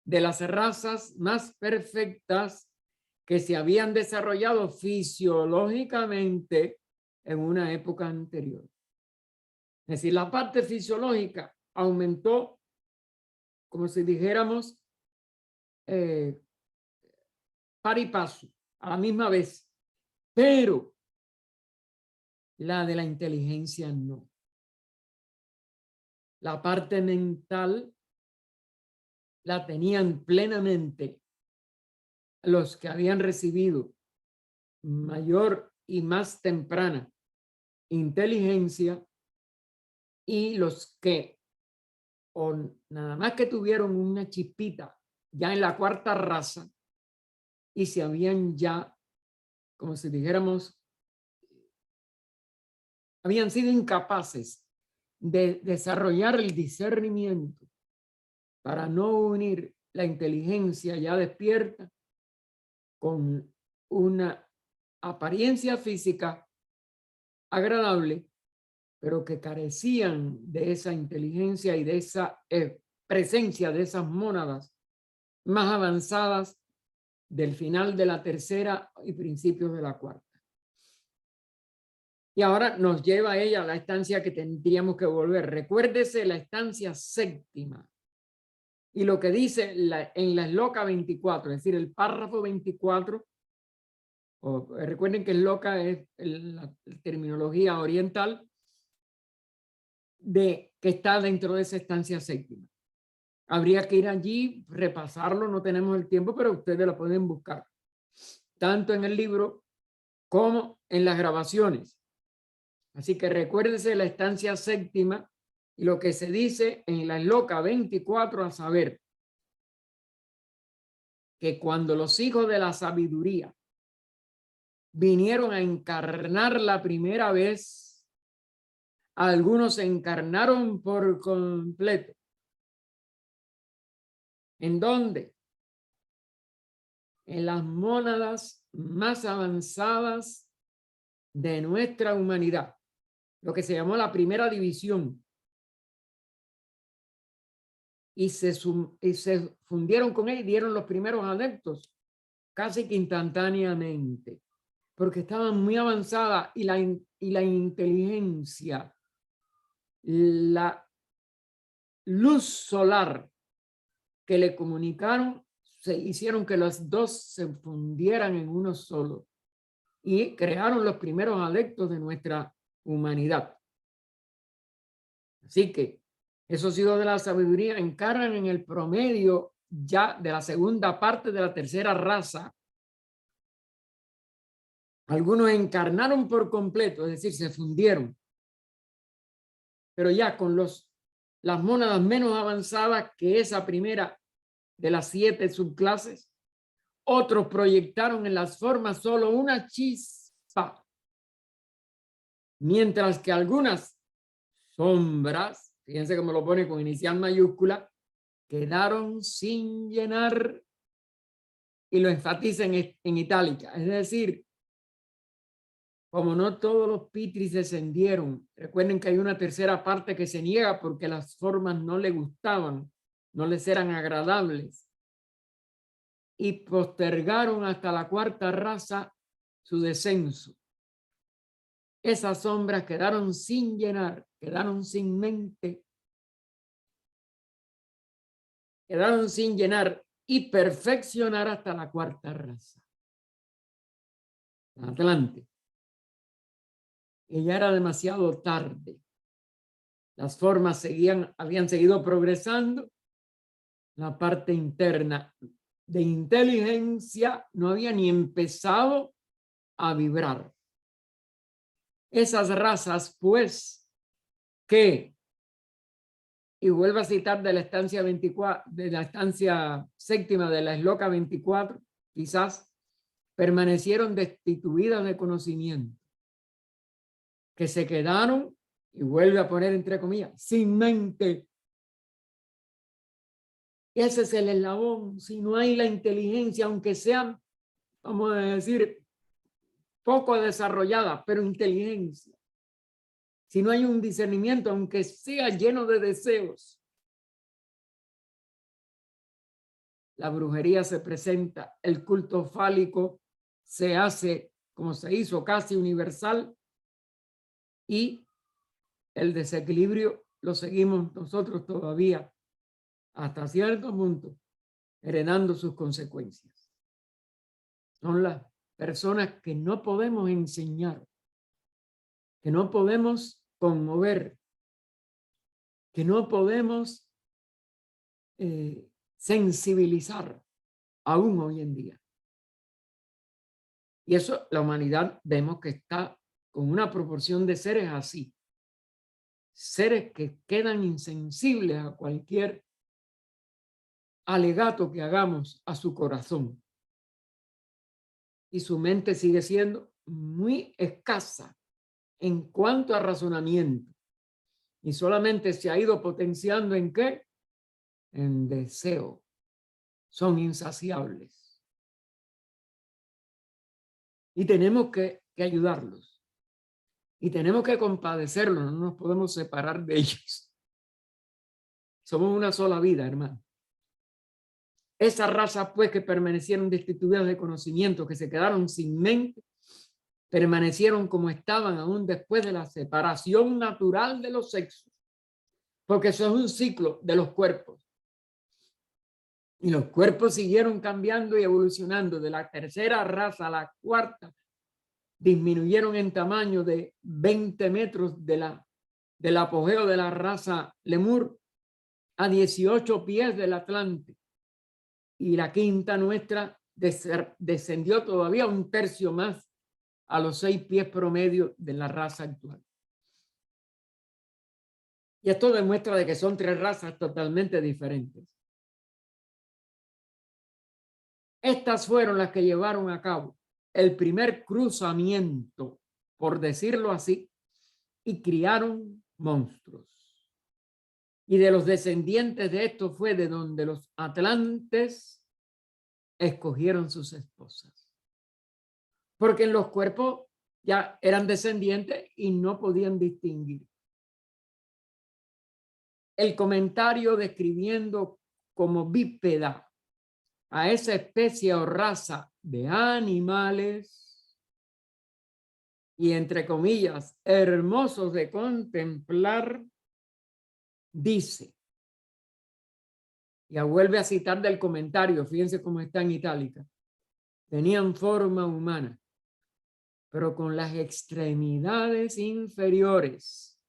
de las razas más perfectas que se habían desarrollado fisiológicamente en una época anterior. Es decir, la parte fisiológica aumentó, como si dijéramos, par y paso, a la misma vez, pero la de la inteligencia no. La parte mental la tenían plenamente los que habían recibido mayor y más temprana inteligencia, y los que o nada más que tuvieron una chispita ya en la cuarta raza y se habían ya, como si dijéramos, habían sido incapaces de desarrollar el discernimiento para no unir la inteligencia ya despierta con una apariencia física agradable, pero que carecían de esa inteligencia y de esa presencia de esas mónadas más avanzadas del final de la tercera y principios de la cuarta. Y ahora nos lleva a ella a la estancia que tendríamos que volver. Recuérdese la estancia séptima. Y lo que dice en la Sloka 24, es decir, el párrafo 24, recuerden que Sloka es la terminología oriental que está dentro de esa estancia séptima. Habría que ir allí, repasarlo, no tenemos el tiempo, pero ustedes lo pueden buscar, tanto en el libro como en las grabaciones. Así que recuérdense la estancia séptima y lo que se dice en la Sloka 24, a saber, que cuando los hijos de la sabiduría vinieron a encarnar la primera vez, algunos se encarnaron por completo. ¿En dónde? En las mónadas más avanzadas de nuestra humanidad, lo que se llamó la primera división. Y se fundieron con él y dieron los primeros adeptos casi que instantáneamente, porque estaban muy avanzadas y la inteligencia, la luz solar que le comunicaron, se hicieron que los dos se fundieran en uno solo y crearon los primeros adeptos de nuestra humanidad. Así que esos hijos de la sabiduría encarnan en el promedio ya de la segunda parte de la tercera raza. Algunos encarnaron por completo, es decir, se fundieron, pero ya con las mónadas menos avanzadas que esa primera de las 7 subclases. Otros proyectaron en las formas solo una chispa, mientras que algunas sombras, fíjense cómo lo pone con inicial mayúscula, quedaron sin llenar, y lo enfatiza en itálica. Es decir, como no todos los pitris descendieron, recuerden que hay una tercera parte que se niega porque las formas no le gustaban, no les eran agradables, y postergaron hasta la cuarta raza su descenso. Esas sombras quedaron sin llenar, quedaron sin mente, quedaron sin llenar y perfeccionar hasta la cuarta raza. Adelante. Y ya era demasiado tarde. Las formas habían seguido progresando. La parte interna de inteligencia no había ni empezado a vibrar. Esas razas, pues, y vuelvo a citar de la estancia 24, de la estancia séptima de la Sloka 24, quizás permanecieron destituidas de conocimiento, que se quedaron, y vuelve a poner entre comillas, sin mente. Ese es el eslabón. Si no hay la inteligencia, aunque sean, vamos a decir, poco desarrollada, pero inteligencia. Si no hay un discernimiento, aunque sea lleno de deseos, la brujería se presenta, el culto fálico se hace como se hizo casi universal, y el desequilibrio lo seguimos nosotros todavía hasta cierto punto, heredando sus consecuencias. son las personas que no podemos enseñar, que no podemos conmover, que no podemos sensibilizar aún hoy en día. Y eso, la humanidad vemos que está con una proporción de seres así. Seres que quedan insensibles a cualquier alegato que hagamos a su corazón. Y su mente sigue siendo muy escasa en cuanto a razonamiento. Y solamente se ha ido potenciando ¿en qué? En deseo. Son insaciables. Y tenemos que ayudarlos. Y tenemos que compadecerlos. No nos podemos separar de ellos. Somos una sola vida, hermano. Esas razas, pues, que permanecieron destituidas de conocimiento, que se quedaron sin mente, permanecieron como estaban aún después de la separación natural de los sexos. Porque eso es un ciclo de los cuerpos. Y los cuerpos siguieron cambiando y evolucionando de la tercera raza a la cuarta. Disminuyeron en tamaño de 20 metros del apogeo de la raza Lemur a 18 pies del Atlante. Y la quinta nuestra descendió todavía un tercio más a los 6 pies promedio de la raza actual. Y esto demuestra de que son 3 razas totalmente diferentes. Estas fueron las que llevaron a cabo el primer cruzamiento, por decirlo así, y criaron monstruos. Y de los descendientes de esto fue de donde los atlantes escogieron sus esposas. Porque en los cuerpos ya eran descendientes y no podían distinguir. El comentario describiendo como bípeda a esa especie o raza de animales y, entre comillas, hermosos de contemplar, dice, y vuelve a citar del comentario, fíjense cómo está en itálica, tenían forma humana, pero con las extremidades inferiores,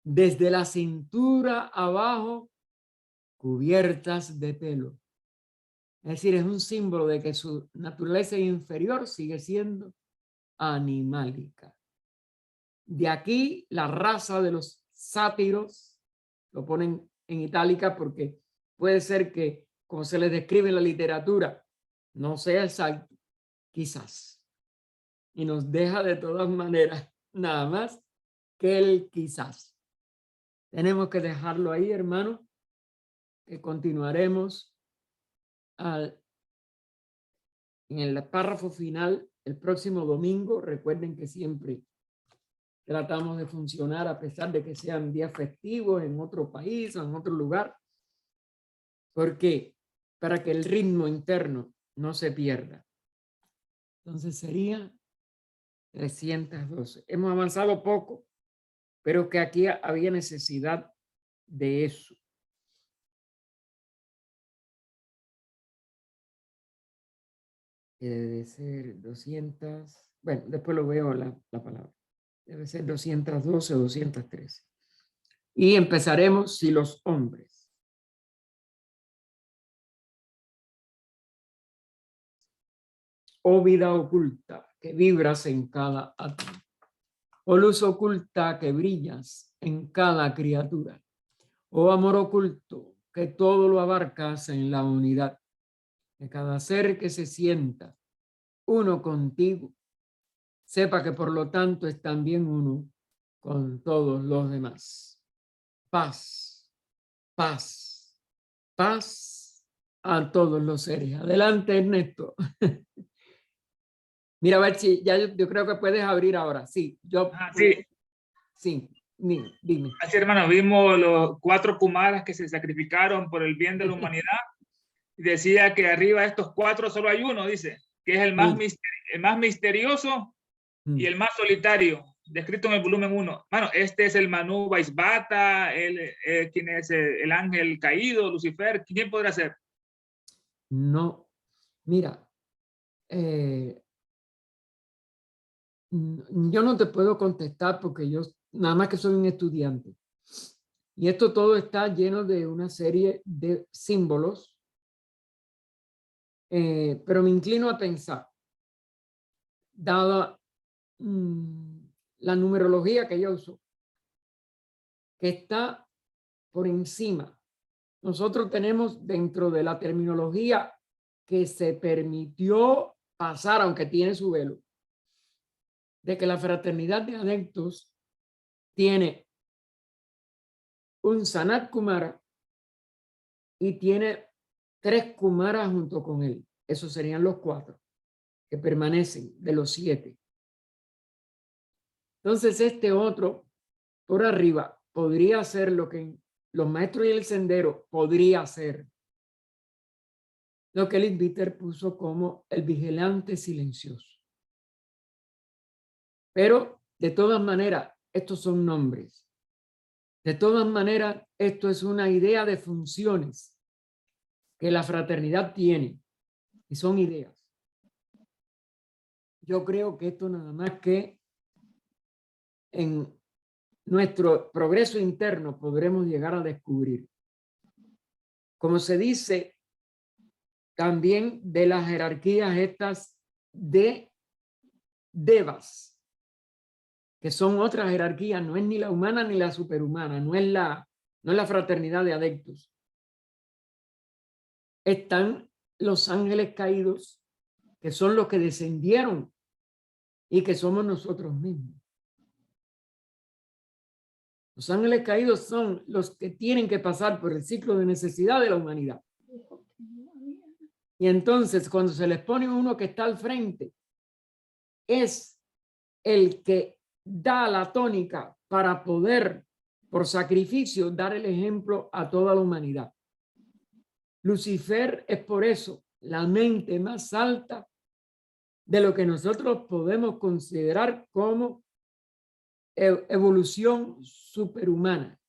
desde la cintura abajo, cubiertas de pelo. Es decir, es un símbolo de que su naturaleza inferior sigue siendo animálica. De aquí la raza de los sátiros, lo ponen en itálica porque puede ser que, como se les describe en la literatura, no sea exacto, quizás. Y nos deja de todas maneras nada más que el quizás. Tenemos que dejarlo ahí, hermano, que continuaremos en el párrafo final el próximo domingo. Recuerden que siempre tratamos de funcionar a pesar de que sean días festivos en otro país o en otro lugar. ¿Por qué? Para que el ritmo interno no se pierda. Entonces sería 312. Hemos avanzado poco, pero que aquí había necesidad de eso. Debe ser 200, bueno, después lo veo la palabra. Debe ser 212 o 213. Y empezaremos si los hombres. Oh vida oculta que vibras en cada átomo. Oh luz oculta que brillas en cada criatura. Oh amor oculto que todo lo abarcas en la unidad. Que cada ser que se sienta uno contigo, sepa que por lo tanto es también uno con todos los demás. Paz, paz, paz a todos los seres. Adelante, Ernesto. Mira, a ver si ya yo creo que puedes abrir ahora. Sí, sí, dime. Así, hermano, vimos los 4 Kumaras que se sacrificaron por el bien de la humanidad. Y decía que arriba de estos 4 solo hay uno, dice, que es el más misterioso y el más solitario, descrito en el volumen 1. Bueno, este es el Manu Vaisbata, ¿quién es el ángel caído, Lucifer? ¿Quién podrá ser? No, mira, yo no te puedo contestar porque yo nada más que soy un estudiante. Y esto todo está lleno de una serie de símbolos, pero me inclino a pensar, dada la numerología que yo uso, que está por encima. Nosotros tenemos dentro de la terminología que se permitió pasar, aunque tiene su velo, de que la fraternidad de adeptos tiene un Sanat Kumara y tiene 3 Kumaras junto con él. Esos serían los 4 que permanecen de los 7. Entonces este otro por arriba podría ser lo que los maestros y el sendero podría ser lo que el Bitter puso como el vigilante silencioso. Pero de todas maneras, estos son nombres. De todas maneras, esto es una idea de funciones que la fraternidad tiene y son ideas. Yo creo que esto nada más que en nuestro progreso interno podremos llegar a descubrir. Como se dice también de las jerarquías estas de devas, que son otras jerarquías, no es ni la humana ni la superhumana, no es la fraternidad de adeptos. Están los ángeles caídos, que son los que descendieron y que somos nosotros mismos. Los ángeles caídos son los que tienen que pasar por el ciclo de necesidad de la humanidad. Y entonces, cuando se les pone uno que está al frente, es el que da la tónica para poder, por sacrificio, dar el ejemplo a toda la humanidad. Lucifer es por eso la mente más alta de lo que nosotros podemos considerar como evolución superhumana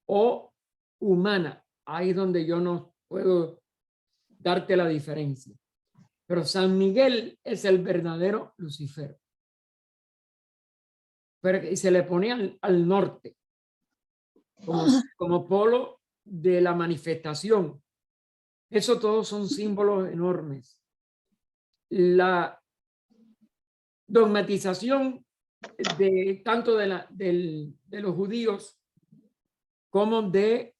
o humana. Ahí es donde yo no puedo darte la diferencia. Pero San Miguel es el verdadero Lucifer. Y se le pone al norte como polo de la manifestación. Eso todos son símbolos enormes. La dogmatización de tanto de los judíos como de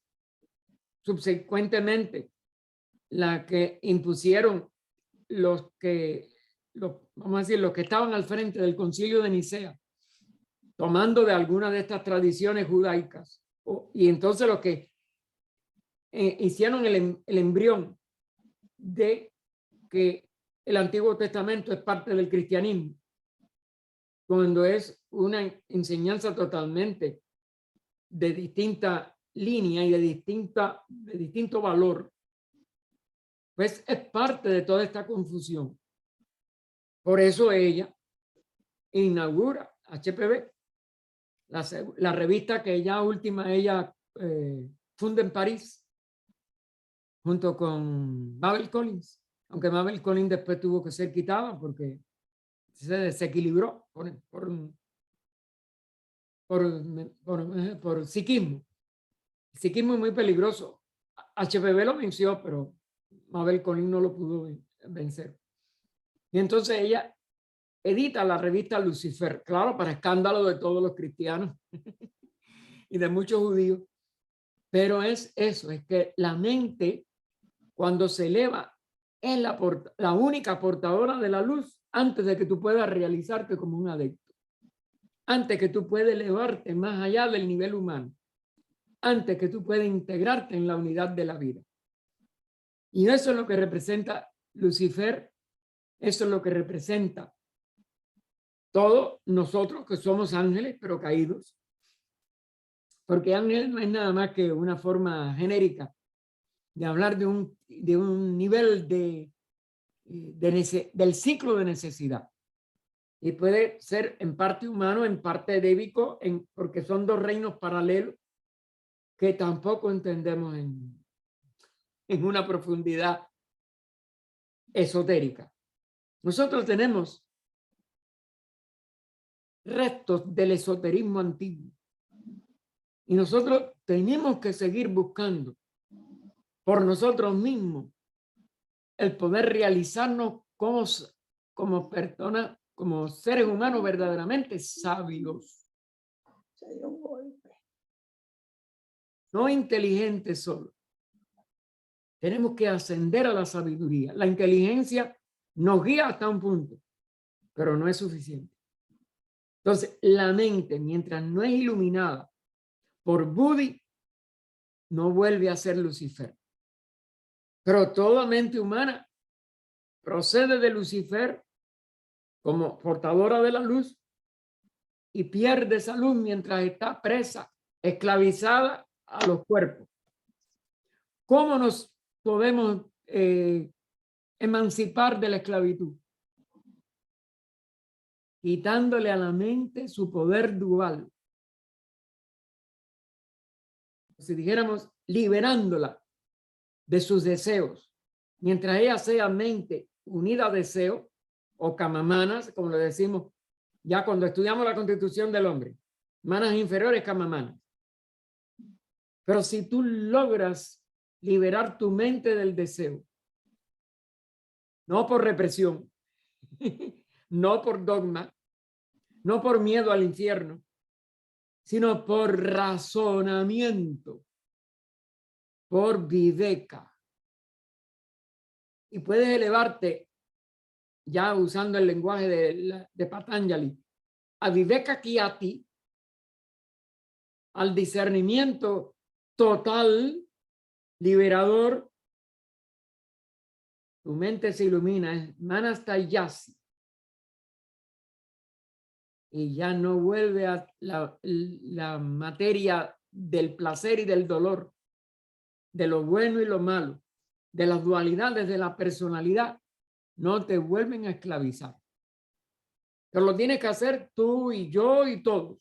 subsecuentemente la que impusieron vamos a decir, los que estaban al frente del Concilio de Nicea, tomando de alguna de estas tradiciones judaicas, y entonces los que hicieron el embrión de que el Antiguo Testamento es parte del cristianismo, cuando es una enseñanza totalmente de distinta línea y de distinto valor, pues es parte de toda esta confusión. Por eso ella inaugura HPB, la revista que ella funda en París, junto con Mabel Collins, aunque Mabel Collins después tuvo que ser quitada porque se desequilibró por psiquismo. El psiquismo es muy peligroso. HPB lo venció, pero Mabel Collins no lo pudo vencer. Y entonces ella edita la revista Lucifer, claro, para escándalo de todos los cristianos y de muchos judíos. Pero es eso, es que la mente, cuando se eleva, es la única portadora de la luz antes de que tú puedas realizarte como un adepto, antes que tú puedas elevarte más allá del nivel humano, antes que tú puedas integrarte en la unidad de la vida. Y eso es lo que representa Lucifer, eso es lo que representa todos nosotros que somos ángeles, pero caídos. Porque ángel no es nada más que una forma genérica de hablar de un nivel del ciclo de necesidad. Y puede ser en parte humano, en parte débico, porque son dos reinos paralelos que tampoco entendemos en una profundidad esotérica. Nosotros tenemos restos del esoterismo antiguo y nosotros tenemos que seguir buscando por nosotros mismos el poder realizarnos como personas, como seres humanos verdaderamente sabios. No inteligentes solo. Tenemos que ascender a la sabiduría. La inteligencia nos guía hasta un punto, pero no es suficiente. Entonces, la mente, mientras no es iluminada por Budi, no vuelve a ser Lucifer. Pero toda mente humana procede de Lucifer como portadora de la luz y pierde esa luz mientras está presa, esclavizada a los cuerpos. ¿Cómo nos podemos emancipar de la esclavitud? Quitándole a la mente su poder dual. Si dijéramos, liberándola de sus deseos. Mientras ella sea mente unida a deseo, o camamanas, como le decimos, ya cuando estudiamos la constitución del hombre, manas inferiores, camamanas. Pero si tú logras liberar tu mente del deseo, no por represión, no por dogma, no por miedo al infierno, sino por razonamiento, por viveka. Y puedes elevarte, ya usando el lenguaje de Patanjali, a viveka kyati, al discernimiento total, liberador. Tu mente se ilumina, es manastayasi. Y ya no vuelve a la materia del placer y del dolor, de lo bueno y lo malo, de las dualidades de la personalidad, no te vuelven a esclavizar. Pero lo tienes que hacer tú y yo y todos.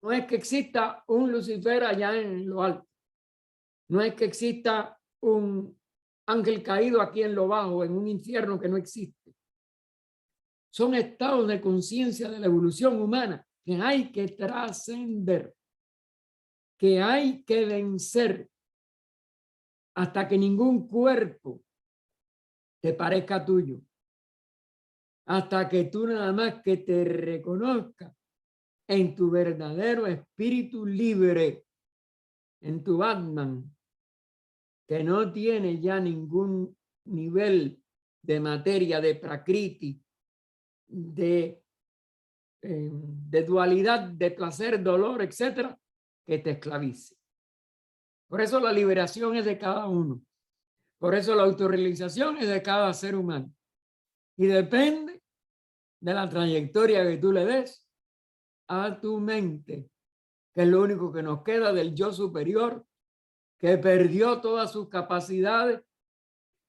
No es que exista un Lucifer allá en lo alto. No es que exista un ángel caído aquí en lo bajo, en un infierno que no existe. Son estados de conciencia de la evolución humana que hay que trascender, que hay que vencer hasta que ningún cuerpo te parezca tuyo. Hasta que tú nada más que te reconozcas en tu verdadero espíritu libre, en tu Atman, que no tiene ya ningún nivel de materia, de prakriti, de dualidad, de placer, dolor, etcétera, que te esclavice. Por eso la liberación es de cada uno. Por eso la autorrealización es de cada ser humano. Y depende de la trayectoria que tú le des a tu mente, que es lo único que nos queda del yo superior, que perdió todas sus capacidades,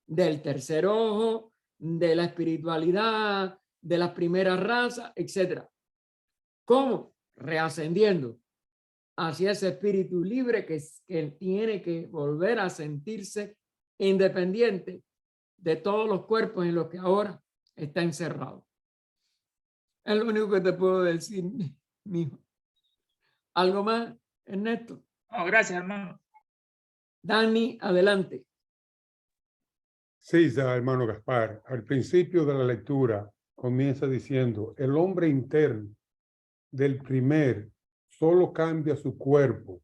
del tercer ojo, de la espiritualidad, de las primeras razas, etc. ¿Cómo? Reascendiendo hacia ese espíritu libre que tiene que volver a sentirse independiente de todos los cuerpos en los que ahora está encerrado. Es lo único que te puedo decir, mijo. ¿Algo más, Ernesto? Oh, gracias, hermano. Dani, adelante. Sí, hermano Gaspar. Al principio de la lectura comienza diciendo, el hombre interno del primer solo cambia su cuerpo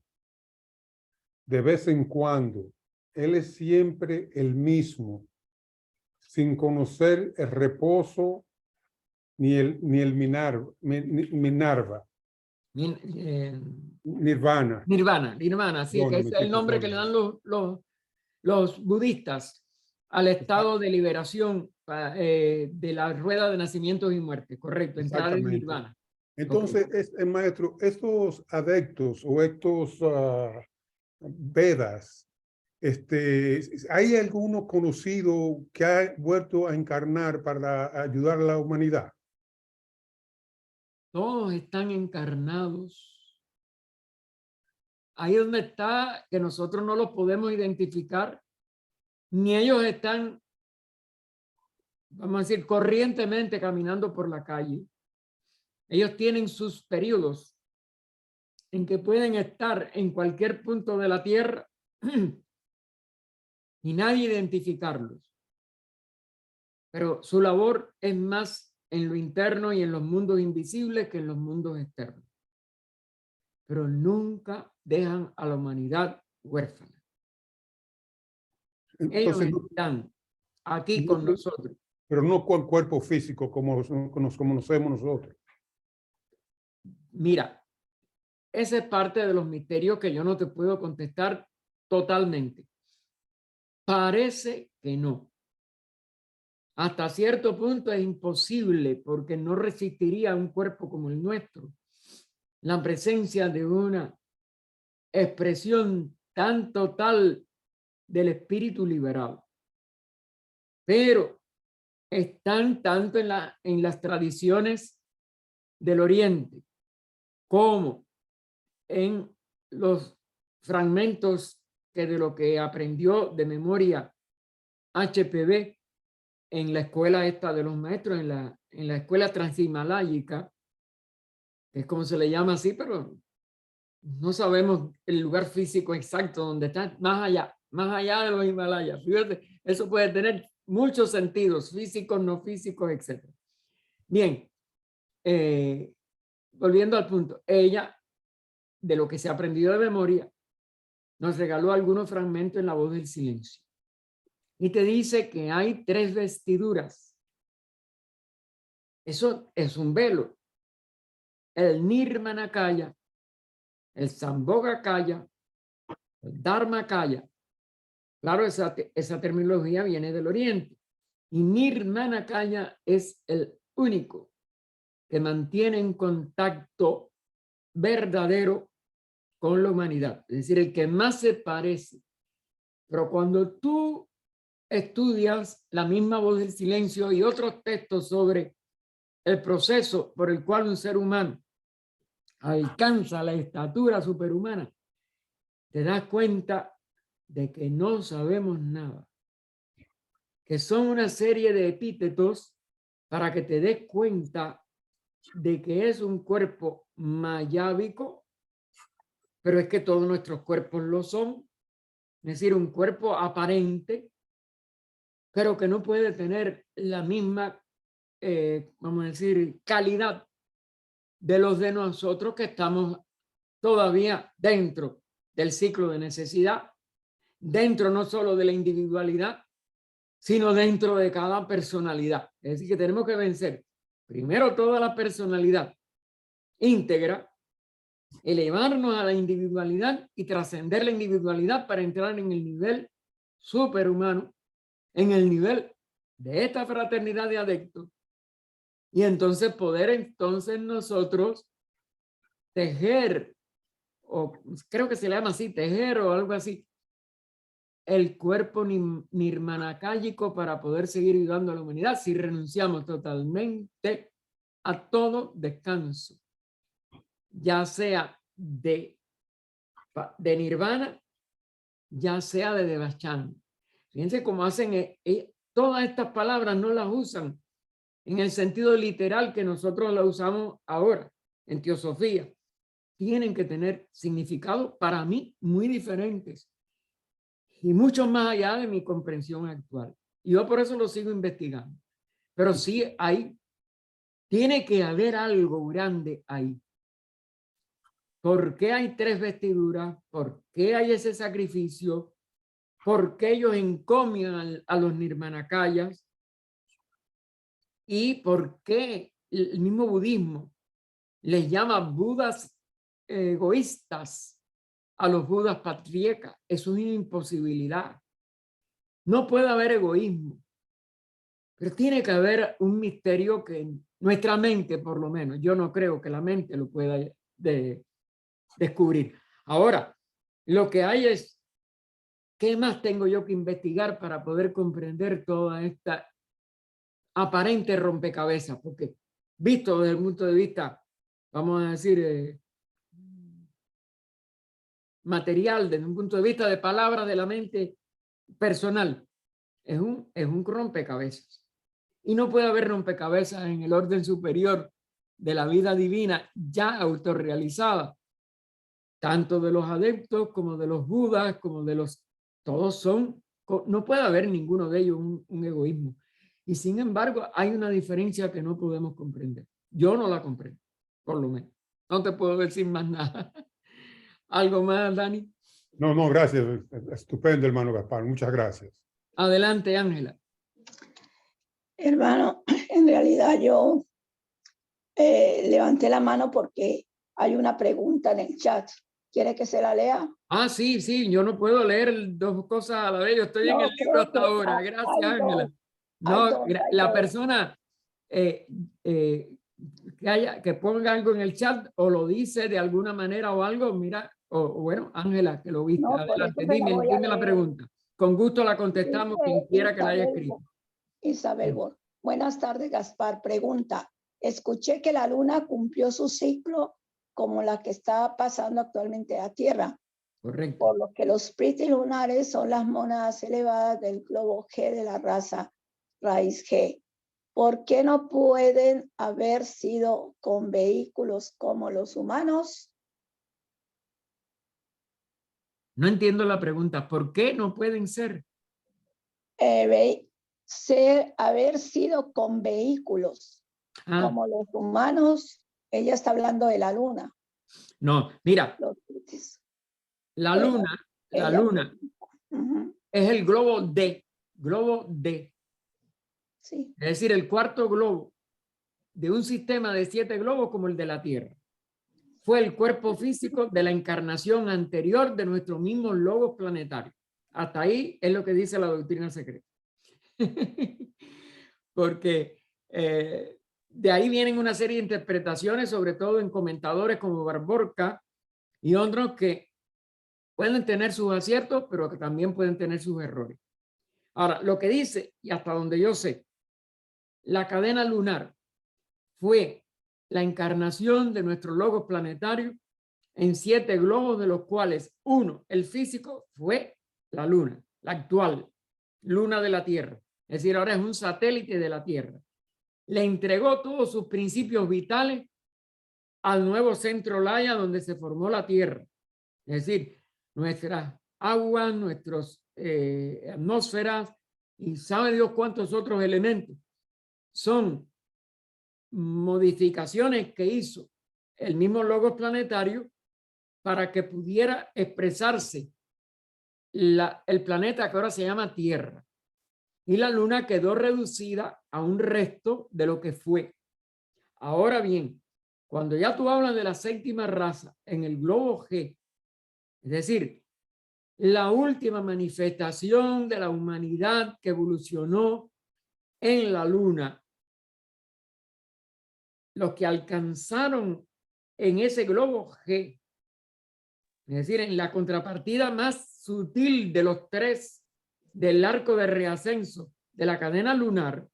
de vez en cuando. Él es siempre el mismo, sin conocer el reposo ni el Minerva. Nirvana, sí, que es el nombre que le dan los budistas al estado de liberación de la rueda de nacimientos y muertes, correcto, entrar en Nirvana. Entonces, okay. Maestro, estos adeptos o estos Vedas, ¿hay alguno conocido que ha vuelto a encarnar para ayudar a la humanidad? Todos están encarnados. Ahí donde está que nosotros no los podemos identificar, ni ellos están vamos a decir, corrientemente caminando por la calle. Ellos tienen sus periodos en que pueden estar en cualquier punto de la tierra y nadie identificarlos. Pero su labor es más en lo interno y en los mundos invisibles que en los mundos externos. Pero nunca dejan a la humanidad huérfana. Ellos Entonces, están aquí con nosotros. pero no con cuerpo físico como conocemos nosotros. Mira, esa es parte de los misterios que yo no te puedo contestar totalmente. Parece que no. Hasta cierto punto es imposible porque no resistiría un cuerpo como el nuestro la presencia de una expresión tan total del espíritu liberado. Pero están tanto en las tradiciones del Oriente como en los fragmentos que de lo que aprendió de memoria HPV en la escuela esta de los maestros, en la escuela transhimaláyica, que es como se le llama así, pero no sabemos el lugar físico exacto donde está, más allá de los Himalayas. Fíjate, eso puede tener muchos sentidos, físicos, no físicos, etc. Bien, volviendo al punto, ella, de lo que se aprendió de memoria, nos regaló algunos fragmentos en La Voz del Silencio. Y te dice que hay 3 vestiduras. Eso es un velo. El Nirmanakaya, el Sambhogakaya, el Dharmakaya. Claro, esa terminología viene del Oriente. Y Nirmanakaya es el único que mantiene en contacto verdadero con la humanidad. Es decir, el que más se parece. Pero cuando tú estudias La Misma Voz del Silencio y otros textos sobre el proceso por el cual un ser humano alcanza la estatura superhumana, te das cuenta de que no sabemos nada, que son una serie de epítetos para que te des cuenta de que es un cuerpo mayábico, pero es que todos nuestros cuerpos lo son, es decir, un cuerpo aparente, pero que no puede tener la misma, vamos a decir, calidad de los de nosotros que estamos todavía dentro del ciclo de necesidad, dentro no solo de la individualidad, sino dentro de cada personalidad. Es decir, que tenemos que vencer primero toda la personalidad íntegra, elevarnos a la individualidad y trascender la individualidad para entrar en el nivel superhumano, en el nivel de esta fraternidad de adeptos, y entonces poder nosotros tejer, o creo que se le llama así, tejer o algo así, el cuerpo nirmanakáyico para poder seguir ayudando a la humanidad si renunciamos totalmente a todo descanso, ya sea de nirvana, ya sea de devachan. Fíjense cómo hacen, todas estas palabras no las usan en el sentido literal que nosotros las usamos ahora en teosofía. Tienen que tener significados para mí muy diferentes y mucho más allá de mi comprensión actual. Y yo por eso lo sigo investigando. Pero sí tiene que haber algo grande ahí. ¿Por qué hay 3 vestiduras? ¿Por qué hay ese sacrificio? ¿Por qué ellos encomian a los nirmanakayas? ¿Y por qué el mismo budismo les llama budas egoístas a los budas patriarcas? Eso es una imposibilidad. No puede haber egoísmo, pero tiene que haber un misterio que nuestra mente, por lo menos, yo no creo que la mente lo pueda descubrir. Ahora, lo que hay es, ¿qué más tengo yo que investigar para poder comprender toda esta aparente rompecabezas? Porque visto desde el punto de vista, vamos a decir, material, desde un punto de vista de palabras de la mente personal, es un rompecabezas. Y no puede haber rompecabezas en el orden superior de la vida divina ya autorrealizada, tanto de los adeptos como de los budas, como de los... Todos son... No puede haber ninguno de ellos un egoísmo. Y sin embargo, hay una diferencia que no podemos comprender. Yo no la comprendo, por lo menos. No te puedo decir más nada. ¿Algo más, Dani? No, no, gracias. Estupendo, hermano Gaspar. Muchas gracias. Adelante, Ángela. Hermano, en realidad yo levanté la mano porque hay una pregunta en el chat. ¿Quiere que se la lea? Ah, sí, sí, yo no puedo leer dos cosas a la vez. Yo estoy en el libro hasta ahora. Gracias, Ángela. No, la persona que ponga algo en el chat o lo dice de alguna manera o algo, mira, o bueno, Ángela, que lo viste. No, Adelante, dime la pregunta. Con gusto la contestamos, quien quiera que la haya escrito. Isabel Bor. Buenas tardes, Gaspar. Pregunta. Escuché que la luna cumplió su ciclo como la que está pasando actualmente a Tierra. Correcto. Por lo que los Priti lunares son las mónadas elevadas del globo G de la raza raíz G. ¿Por qué no pueden haber sido con vehículos como los humanos? No entiendo la pregunta. ¿Por qué no pueden ser? Haber sido con vehículos como los humanos. Ella está hablando de la luna. No, mira, la luna es el globo D. Sí. Es decir, el cuarto globo de un sistema de 7 globos como el de la Tierra. Fue el cuerpo físico de la encarnación anterior de nuestros mismos logos planetarios. Hasta ahí es lo que dice la doctrina secreta. Porque de ahí vienen una serie de interpretaciones, sobre todo en comentadores como Barborca y otros que pueden tener sus aciertos, pero que también pueden tener sus errores. Ahora, lo que dice, y hasta donde yo sé, la cadena lunar fue la encarnación de nuestro logo planetario en 7 globos, de los cuales uno, el físico, fue la luna, la actual luna de la Tierra. Es decir, ahora es un satélite de la Tierra. Le entregó todos sus principios vitales al nuevo centro Laya donde se formó la Tierra. Es decir, nuestras aguas, nuestras atmósferas y sabe Dios cuántos otros elementos. Son modificaciones que hizo el mismo logos planetario para que pudiera expresarse el planeta que ahora se llama Tierra. Y la luna quedó reducida a un resto de lo que fue. Ahora bien, cuando ya tú hablas de la séptima raza en el globo G, es decir, la última manifestación de la humanidad que evolucionó en la luna, los que alcanzaron en ese globo G, es decir, en la contrapartida más sutil de los 3 del arco de reascenso de la cadena lunar,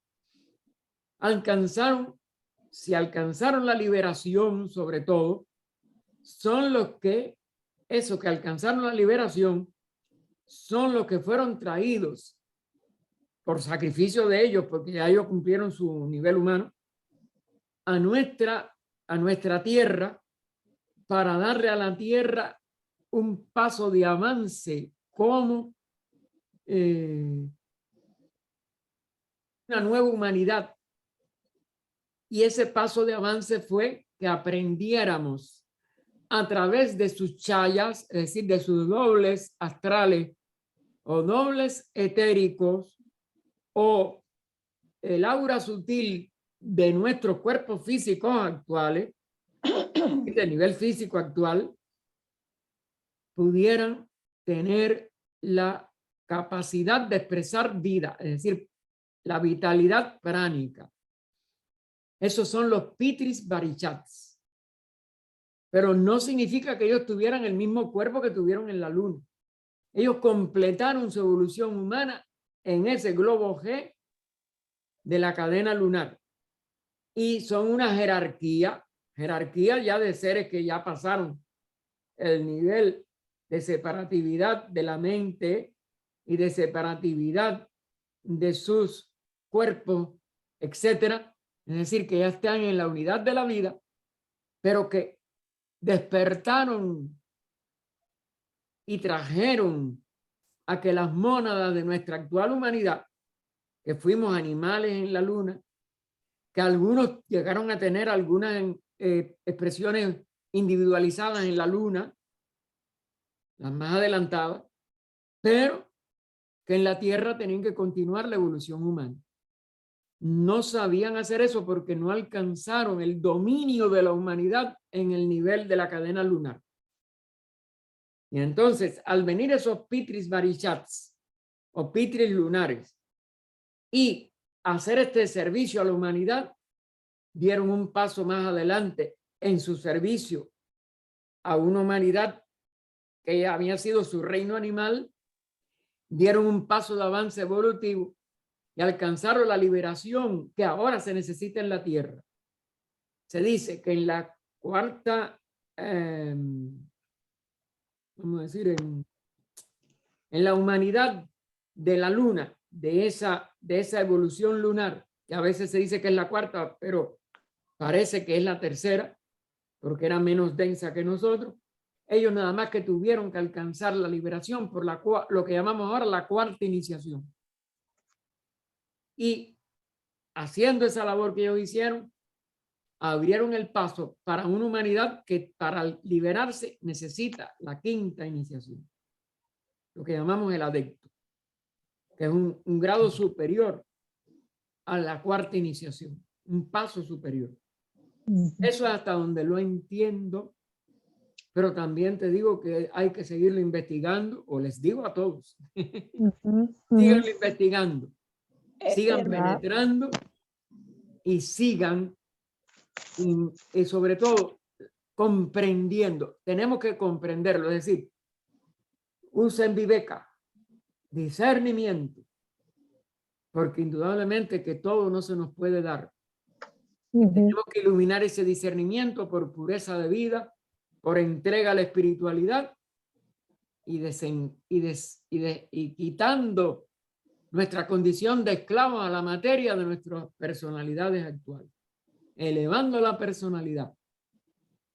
si alcanzaron la liberación, sobre todo, son los que, esos que alcanzaron la liberación, son los que fueron traídos por sacrificio de ellos, porque ya ellos cumplieron su nivel humano, a nuestra tierra, para darle a la tierra un paso de avance como una nueva humanidad. Y ese paso de avance fue que aprendiéramos a través de sus chayas, es decir, de sus dobles astrales o dobles etéricos o el aura sutil de nuestros cuerpos físicos actuales, de nivel físico actual, pudieran tener la capacidad de expresar vida, es decir, la vitalidad pránica. Esos son los Pitris Barichats. Pero no significa que ellos tuvieran el mismo cuerpo que tuvieron en la luna. Ellos completaron su evolución humana en ese globo G de la cadena lunar. Y son una jerarquía ya de seres que ya pasaron el nivel de separatividad de la mente y de separatividad de sus cuerpos etcétera. Es decir, que ya están en la unidad de la vida, pero que despertaron y trajeron a que las mónadas de nuestra actual humanidad, que fuimos animales en la luna, que algunos llegaron a tener algunas expresiones individualizadas en la luna, las más adelantadas, pero que en la Tierra tenían que continuar la evolución humana. No sabían hacer eso porque no alcanzaron el dominio de la humanidad en el nivel de la cadena lunar. Y entonces, al venir esos Pitris Barishats o Pitris lunares y hacer este servicio a la humanidad, dieron un paso más adelante en su servicio a una humanidad que había sido su reino animal, dieron un paso de avance evolutivo y alcanzaron la liberación que ahora se necesita en la Tierra. Se dice que en la cuarta, vamos a decir, en la humanidad de la luna, de esa evolución lunar, que a veces se dice que es la cuarta, pero parece que es la tercera, porque era menos densa que nosotros. Ellos nada más que tuvieron que alcanzar la liberación por lo que llamamos ahora la cuarta iniciación. Y haciendo esa labor que ellos hicieron, abrieron el paso para una humanidad que para liberarse necesita la quinta iniciación, lo que llamamos el adepto, que es un grado superior a la cuarta iniciación, un paso superior. Eso es hasta donde lo entiendo, pero también te digo que hay que seguirlo investigando, o les digo a todos, síganlo investigando, sigan penetrando y sigan, y sobre todo comprendiendo. Tenemos que comprenderlo, es decir, usen viveka, discernimiento, porque indudablemente que todo no se nos puede dar. Tenemos que iluminar ese discernimiento por pureza de vida, por entrega a la espiritualidad y quitando nuestra condición de esclavos a la materia de nuestras personalidades actuales, elevando la personalidad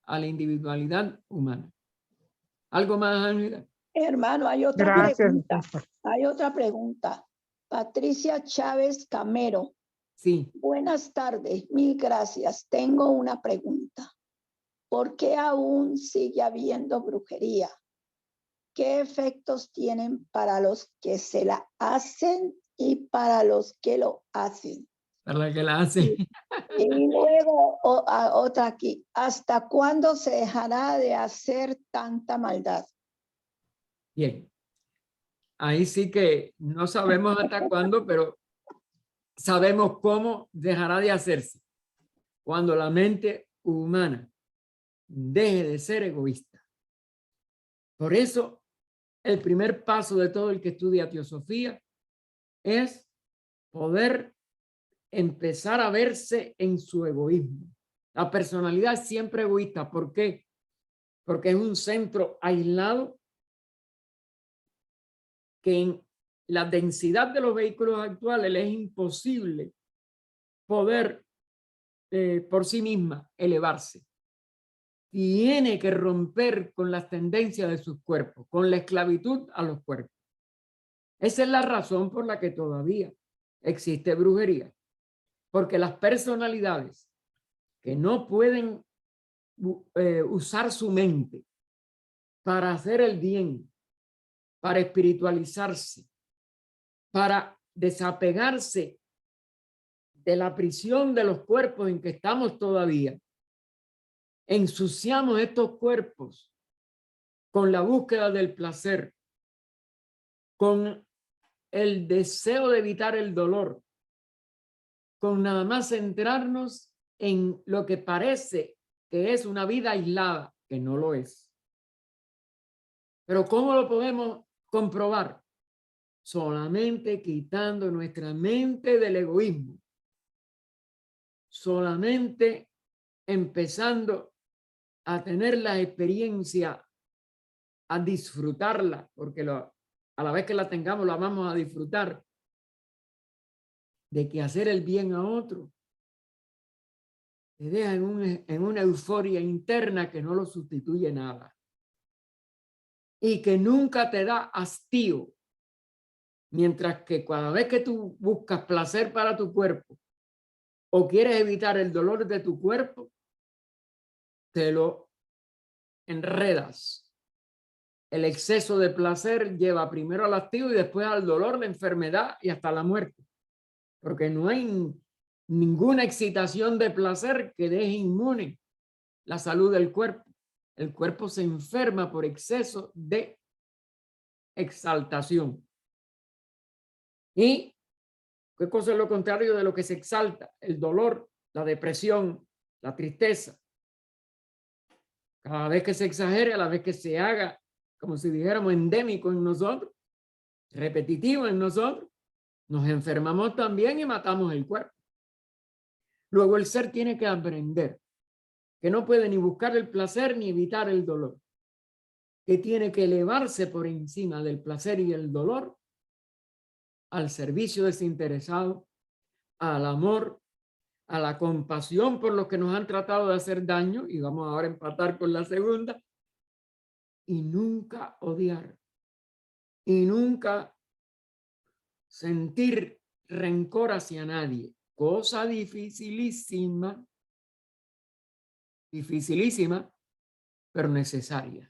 a la individualidad humana. ¿Algo más, Ángela? Hermano, hay otra pregunta. Hay otra pregunta. Patricia Chávez Camero. Sí. Buenas tardes, mil gracias. Tengo una pregunta. ¿Por qué aún sigue habiendo brujería? ¿Qué efectos tienen para los que se la hacen y para los que lo hacen? Para la que la hace. Y luego otra aquí. ¿Hasta cuándo se dejará de hacer tanta maldad? Bien. Ahí sí que no sabemos hasta cuándo, pero sabemos cómo dejará de hacerse. Cuando la mente humana deje de ser egoísta. Por eso, el primer paso de todo el que estudia teosofía es poder empezar a verse en su egoísmo. La personalidad es siempre egoísta. ¿Por qué? Porque es un centro aislado que en la densidad de los vehículos actuales le es imposible poder por sí misma elevarse. Tiene que romper con las tendencias de sus cuerpos, con la esclavitud a los cuerpos. Esa es la razón por la que todavía existe brujería. Porque las personalidades que no pueden usar su mente para hacer el bien, para espiritualizarse, para desapegarse de la prisión de los cuerpos en que estamos todavía, ensuciamos estos cuerpos con la búsqueda del placer, con el deseo de evitar el dolor, con nada más centrarnos en lo que parece que es una vida aislada, que no lo es. Pero ¿cómo lo podemos comprobar? Solamente quitando nuestra mente del egoísmo. Solamente empezando a tener la experiencia, a disfrutarla, porque a la vez que la tengamos la vamos a disfrutar. de que hacer el bien a otro te deja en una euforia interna que no lo sustituye nada y que nunca te da hastío. Mientras que cada vez que tú buscas placer para tu cuerpo o quieres evitar el dolor de tu cuerpo, te lo enredas. El exceso de placer lleva primero al hastío y después al dolor, la enfermedad y hasta la muerte. Porque no hay ninguna excitación de placer que deje inmune la salud del cuerpo. El cuerpo se enferma por exceso de exaltación. ¿Y qué cosa es lo contrario de lo que se exalta? El dolor, la depresión, la tristeza. Cada vez que se exagere, a la vez que se haga, como si dijéramos, endémico en nosotros, repetitivo en nosotros, nos enfermamos también y matamos el cuerpo. Luego el ser tiene que aprender que no puede ni buscar el placer ni evitar el dolor, que tiene que elevarse por encima del placer y el dolor al servicio desinteresado, al amor, a la compasión por los que nos han tratado de hacer daño, y vamos ahora a empatar con la segunda, y nunca odiar, y nunca sentir rencor hacia nadie, cosa dificilísima, pero necesaria.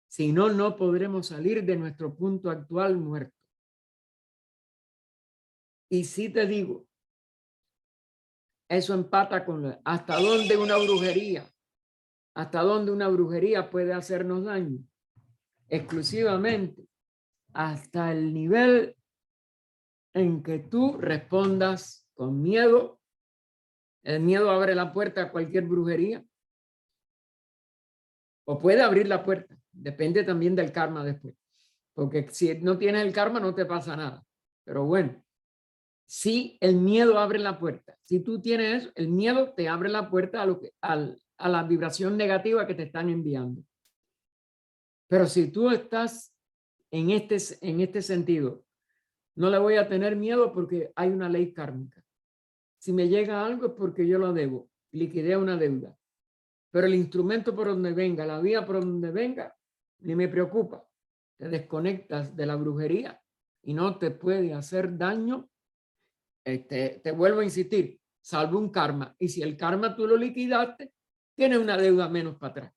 Si no, no podremos salir de nuestro punto actual muerto. Y sí te digo, eso empata con hasta dónde una brujería puede hacernos daño. Exclusivamente hasta el nivel en que tú respondas con miedo. El miedo abre la puerta a cualquier brujería. O puede abrir la puerta. Depende también del karma después. Porque si no tienes el karma no te pasa nada. Pero bueno, si el miedo abre la puerta. Si tú tienes eso, el miedo te abre la puerta a la vibración negativa que te están enviando. Pero si tú estás en este sentido, no le voy a tener miedo porque hay una ley kármica. Si me llega algo es porque yo lo debo, liquidé una deuda. Pero el instrumento por donde venga, la vía por donde venga, ni me preocupa. Te desconectas de la brujería y no te puede hacer daño. Te vuelvo a insistir, salvo un karma. Y si el karma tú lo liquidaste, tienes una deuda menos para atrás.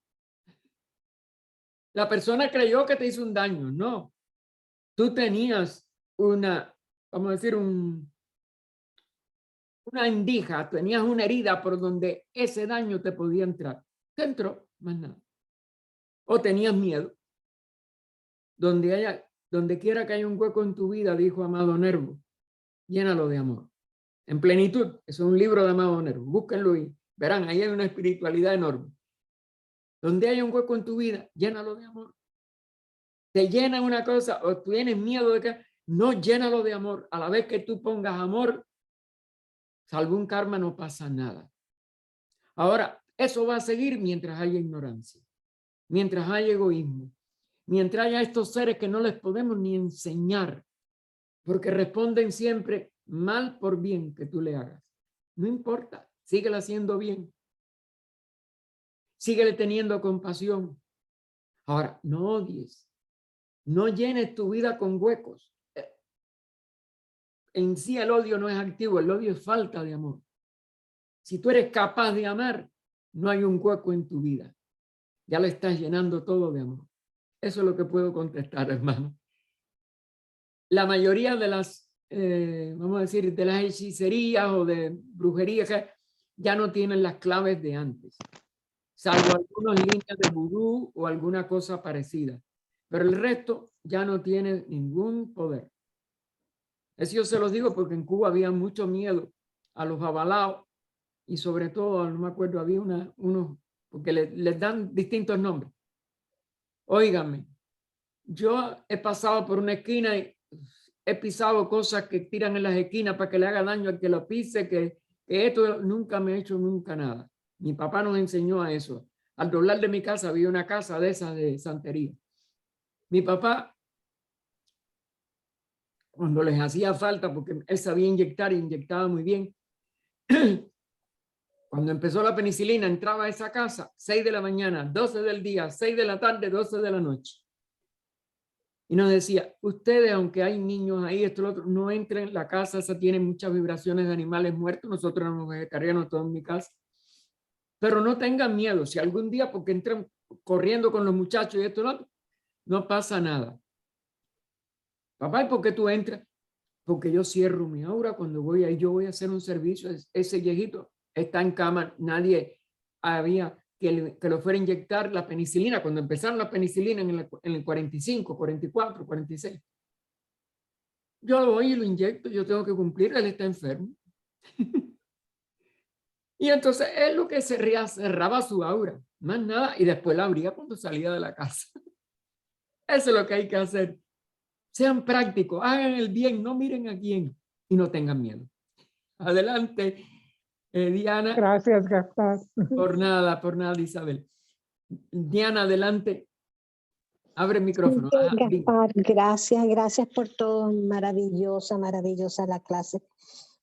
La persona creyó que te hizo un daño. No. Tú tenías vamos a decir, una endija, tenías una herida por donde ese daño te podía entrar. Te entró, más nada. O tenías miedo. Donde quiera que haya un hueco en tu vida, dijo Amado Nervo, llénalo de amor. En plenitud, es un libro de Amado Nervo. Búsquenlo y verán, ahí hay una espiritualidad enorme. Donde haya un hueco en tu vida, llénalo de amor. Te llena una cosa o tienes miedo de que no, llénalo de amor. A la vez que tú pongas amor, salvo un karma, no pasa nada. Ahora, eso va a seguir mientras haya ignorancia, mientras haya egoísmo, mientras haya estos seres que no les podemos ni enseñar, porque responden siempre mal por bien que tú le hagas. No importa, síguele haciendo bien. Síguele teniendo compasión. Ahora, no odies. No llenes tu vida con huecos. En sí el odio no es activo, el odio es falta de amor. Si tú eres capaz de amar, no hay un hueco en tu vida. Ya le estás llenando todo de amor. Eso es lo que puedo contestar, hermano. La mayoría de las, vamos a decir, de las hechicerías o de brujerías ya no tienen las claves de antes, salvo algunas líneas de vudú o alguna cosa parecida. Pero el resto ya no tiene ningún poder. Eso yo se los digo porque en Cuba había mucho miedo a los babalaos y sobre todo, no me acuerdo, había unos, porque les dan distintos nombres. Óigame, yo he pasado por una esquina y he pisado cosas que tiran en las esquinas para que le haga daño al que lo pise, que esto nunca me ha hecho nunca nada. Mi papá nos enseñó a eso. Al doblar de mi casa había una casa de esas de santería. Mi papá, cuando les hacía falta, porque él sabía inyectar y inyectaba muy bien. Cuando empezó la penicilina, entraba a esa casa 6 de la mañana, 12 del día, 6 de la tarde, 12 de la noche. Y nos decía, ustedes, aunque hay niños ahí, esto, lo otro, no entren, la casa esa tiene muchas vibraciones de animales muertos, nosotros éramos vegetarianos todos en mi casa, pero no tengan miedo, si algún día, porque entran corriendo con los muchachos y esto, lo otro, no pasa nada. Papá, ¿y por qué tú entras? Porque yo cierro mi aura cuando voy ahí, yo voy a hacer un servicio, ese viejito está en cama, nadie había que lo fuera a inyectar la penicilina, cuando empezaron la penicilina en el 45, 44, 46. Yo lo voy y lo inyecto, yo tengo que cumplir, él está enfermo. Y entonces él lo que cerraba su aura, más nada, y después la abría cuando salía de la casa. Eso es lo que hay que hacer. Sean prácticos, hagan el bien, no miren a quién y no tengan miedo. Adelante, Diana. Gracias, Gaspar. Por nada, Isabel. Diana, adelante. Abre el micrófono. Sí, Ajá, Gaspar, gracias por todo. Maravillosa la clase.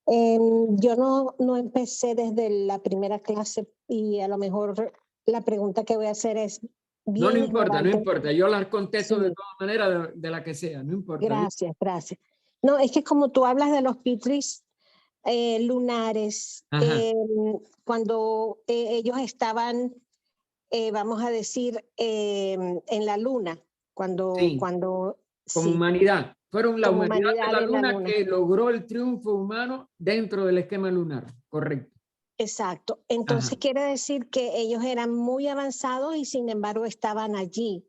Yo no empecé desde la primera clase y a lo mejor la pregunta que voy a hacer es no, bien no importa, no ignorante. importa. Yo las contesto Sí. de todas maneras, de la que sea, no importa. Gracias. No, es que como tú hablas de los pitris lunares, Ajá. cuando ellos estaban, vamos a decir, en la luna, cuando Sí. Como sí, humanidad. Fueron la como humanidad de la en luna que logró el triunfo humano dentro del esquema lunar. Correcto. Exacto. Entonces Ajá. quiere decir que ellos eran muy avanzados y sin embargo estaban allí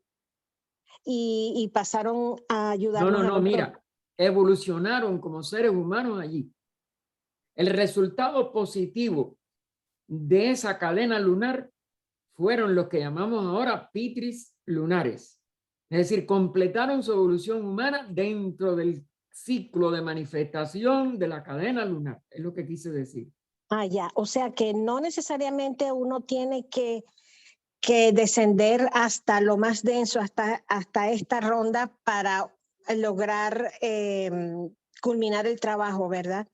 y pasaron a ayudarnos a No, nosotros. mira, evolucionaron como seres humanos allí. El resultado positivo de esa cadena lunar fueron los que llamamos ahora pitris lunares. Es decir, completaron su evolución humana dentro del ciclo de manifestación de la cadena lunar. Es lo que quise decir. Ah, ya. O sea que no necesariamente uno tiene que descender hasta lo más denso, hasta esta ronda para lograr culminar el trabajo, ¿verdad?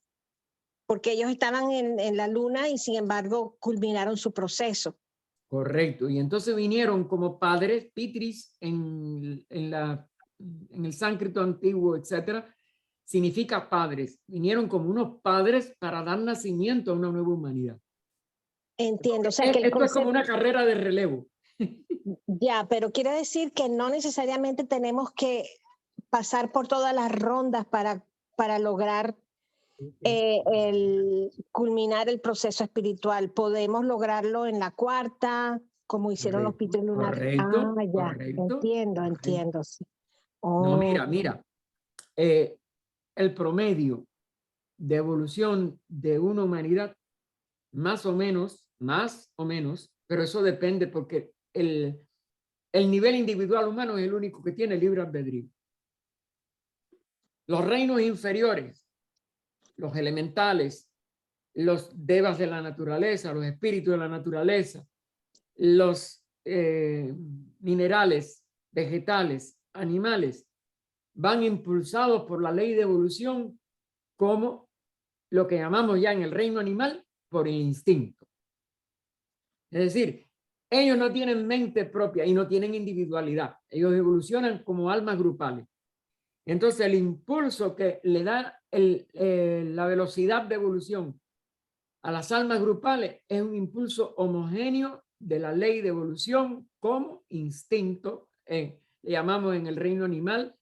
Porque ellos estaban en la luna y sin embargo culminaron su proceso. Correcto. Y entonces vinieron como padres, pitris, en el sánscrito antiguo, etcétera, significa padres. Vinieron como unos padres para dar nacimiento a una nueva humanidad. Entiendo. O sea, que el Esto es como una carrera de relevo. Ya, pero quiere decir que no necesariamente tenemos que pasar por todas las rondas para lograr culminar el proceso espiritual. Podemos lograrlo en la cuarta, como hicieron los pitris lunares. Correcto, Ah, ya, correcto. entiendo. Sí. No, Oh, mira. El promedio de evolución de una humanidad, más o menos, pero eso depende porque el nivel individual humano es el único que tiene libre albedrío. Los reinos inferiores, los elementales, los devas de la naturaleza, los espíritus de la naturaleza, los minerales, vegetales, animales, van impulsados por la ley de evolución como lo que llamamos ya en el reino animal por el instinto. Es decir, ellos no tienen mente propia y no tienen individualidad. Ellos evolucionan como almas grupales. Entonces el impulso que le da la velocidad de evolución a las almas grupales es un impulso homogéneo de la ley de evolución como instinto, le llamamos en el reino animal,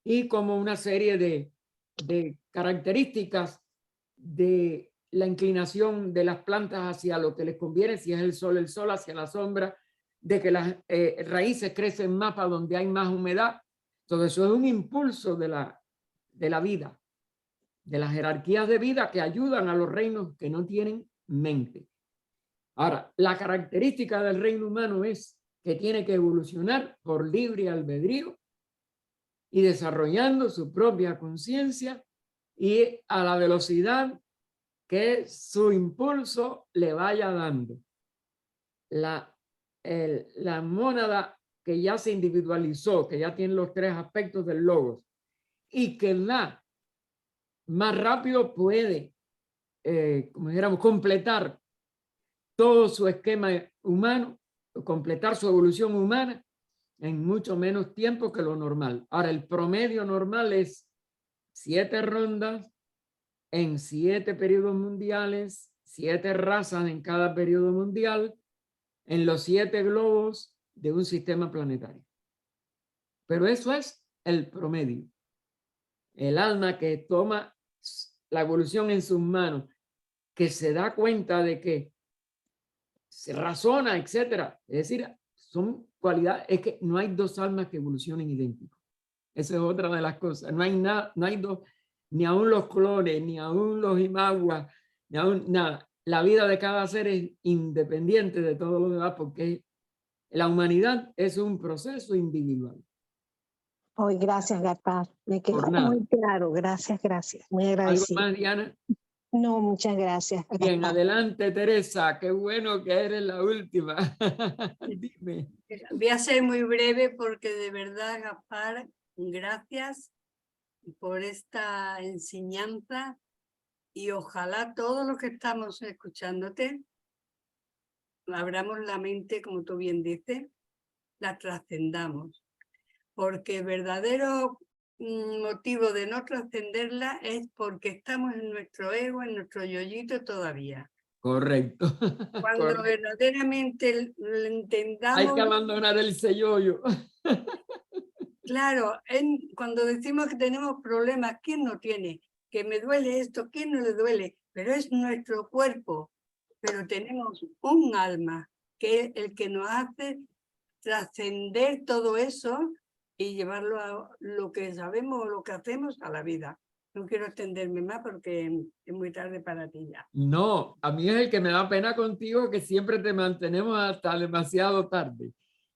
y como una serie de características de la inclinación de las plantas hacia lo que les conviene, si es el sol, hacia la sombra, de que las raíces crecen más para donde hay más humedad. Todo eso es un impulso de la vida, de las jerarquías de vida que ayudan a los reinos que no tienen mente. Ahora, la característica del reino humano es que tiene que evolucionar por libre albedrío y desarrollando su propia conciencia y a la velocidad que su impulso le vaya dando. La mónada que ya se individualizó, que ya tiene los tres aspectos del logos y que da más rápido puede, como dijéramos, completar todo su esquema humano, completar su evolución humana en mucho menos tiempo que lo normal. Ahora, el promedio normal es 7 rondas en 7 periodos mundiales, 7 razas en cada periodo mundial, en los 7 globos de un sistema planetario. Pero eso es el promedio. El alma que toma la evolución en sus manos, que se da cuenta de que se razona, etcétera. Es decir, son cualidades, es que no hay 2 almas que evolucionen idénticos. Esa es otra de las cosas. No hay nada, no hay 2, ni aún los clones, ni aún los imaguas, ni aún nada. La vida de cada ser es independiente de todo lo demás, porque la humanidad es un proceso individual. Hoy, gracias, Gaspar. Me quedó Por nada. muy claro. Gracias, gracias. Muy ¿Algo agradecida. más, Diana? No, muchas gracias. Bien, Gaspar. adelante, Teresa. Qué bueno que eres la última. Dime. Voy a ser muy breve porque de verdad, Gaspar, gracias por esta enseñanza y ojalá todos los que estamos escuchándote abramos la mente, como tú bien dices, la trascendamos. Porque el verdadero motivo de no trascenderla es porque estamos en nuestro ego, en nuestro yoyito todavía. Correcto. Cuando Correcto. verdaderamente lo entendamos... Hay que abandonar el sello. Claro, cuando decimos que tenemos problemas, ¿quién no tiene? Que me duele esto, ¿quién no le duele? Pero es nuestro cuerpo. Pero tenemos un alma que es el que nos hace trascender todo eso y llevarlo a lo que sabemos o lo que hacemos a la vida. No quiero extenderme más porque es muy tarde para ti ya. No, a mí es el que me da pena contigo, que siempre te mantenemos hasta demasiado tarde.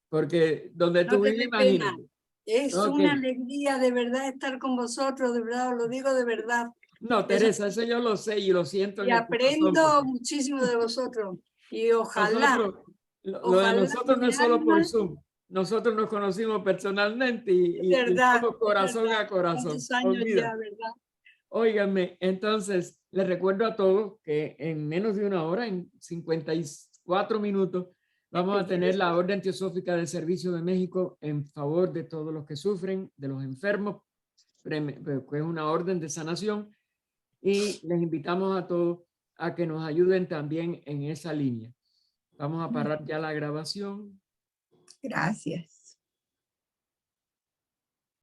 Porque donde No tú te vives, dé pena. imagínate. Es Ok. una alegría de verdad estar con vosotros, de verdad, os lo digo de verdad. No, Teresa, eso yo lo sé y lo siento Y en el corazón. aprendo muchísimo de vosotros. Y ojalá, Nosotros, lo de ojalá nosotros no mi es solo por alma, Zoom. Nosotros nos conocimos personalmente es y verdad, estamos corazón es verdad. a corazón. ¿Cuántos años Olvida. ya, verdad? Óiganme, entonces les recuerdo a todos que en menos de una hora, en 54 minutos, vamos a tener la Orden Teosófica del Servicio de México en favor de todos los que sufren, de los enfermos, que es una orden de sanación, y les invitamos a todos a que nos ayuden también en esa línea. Vamos a parar ya la grabación. Gracias.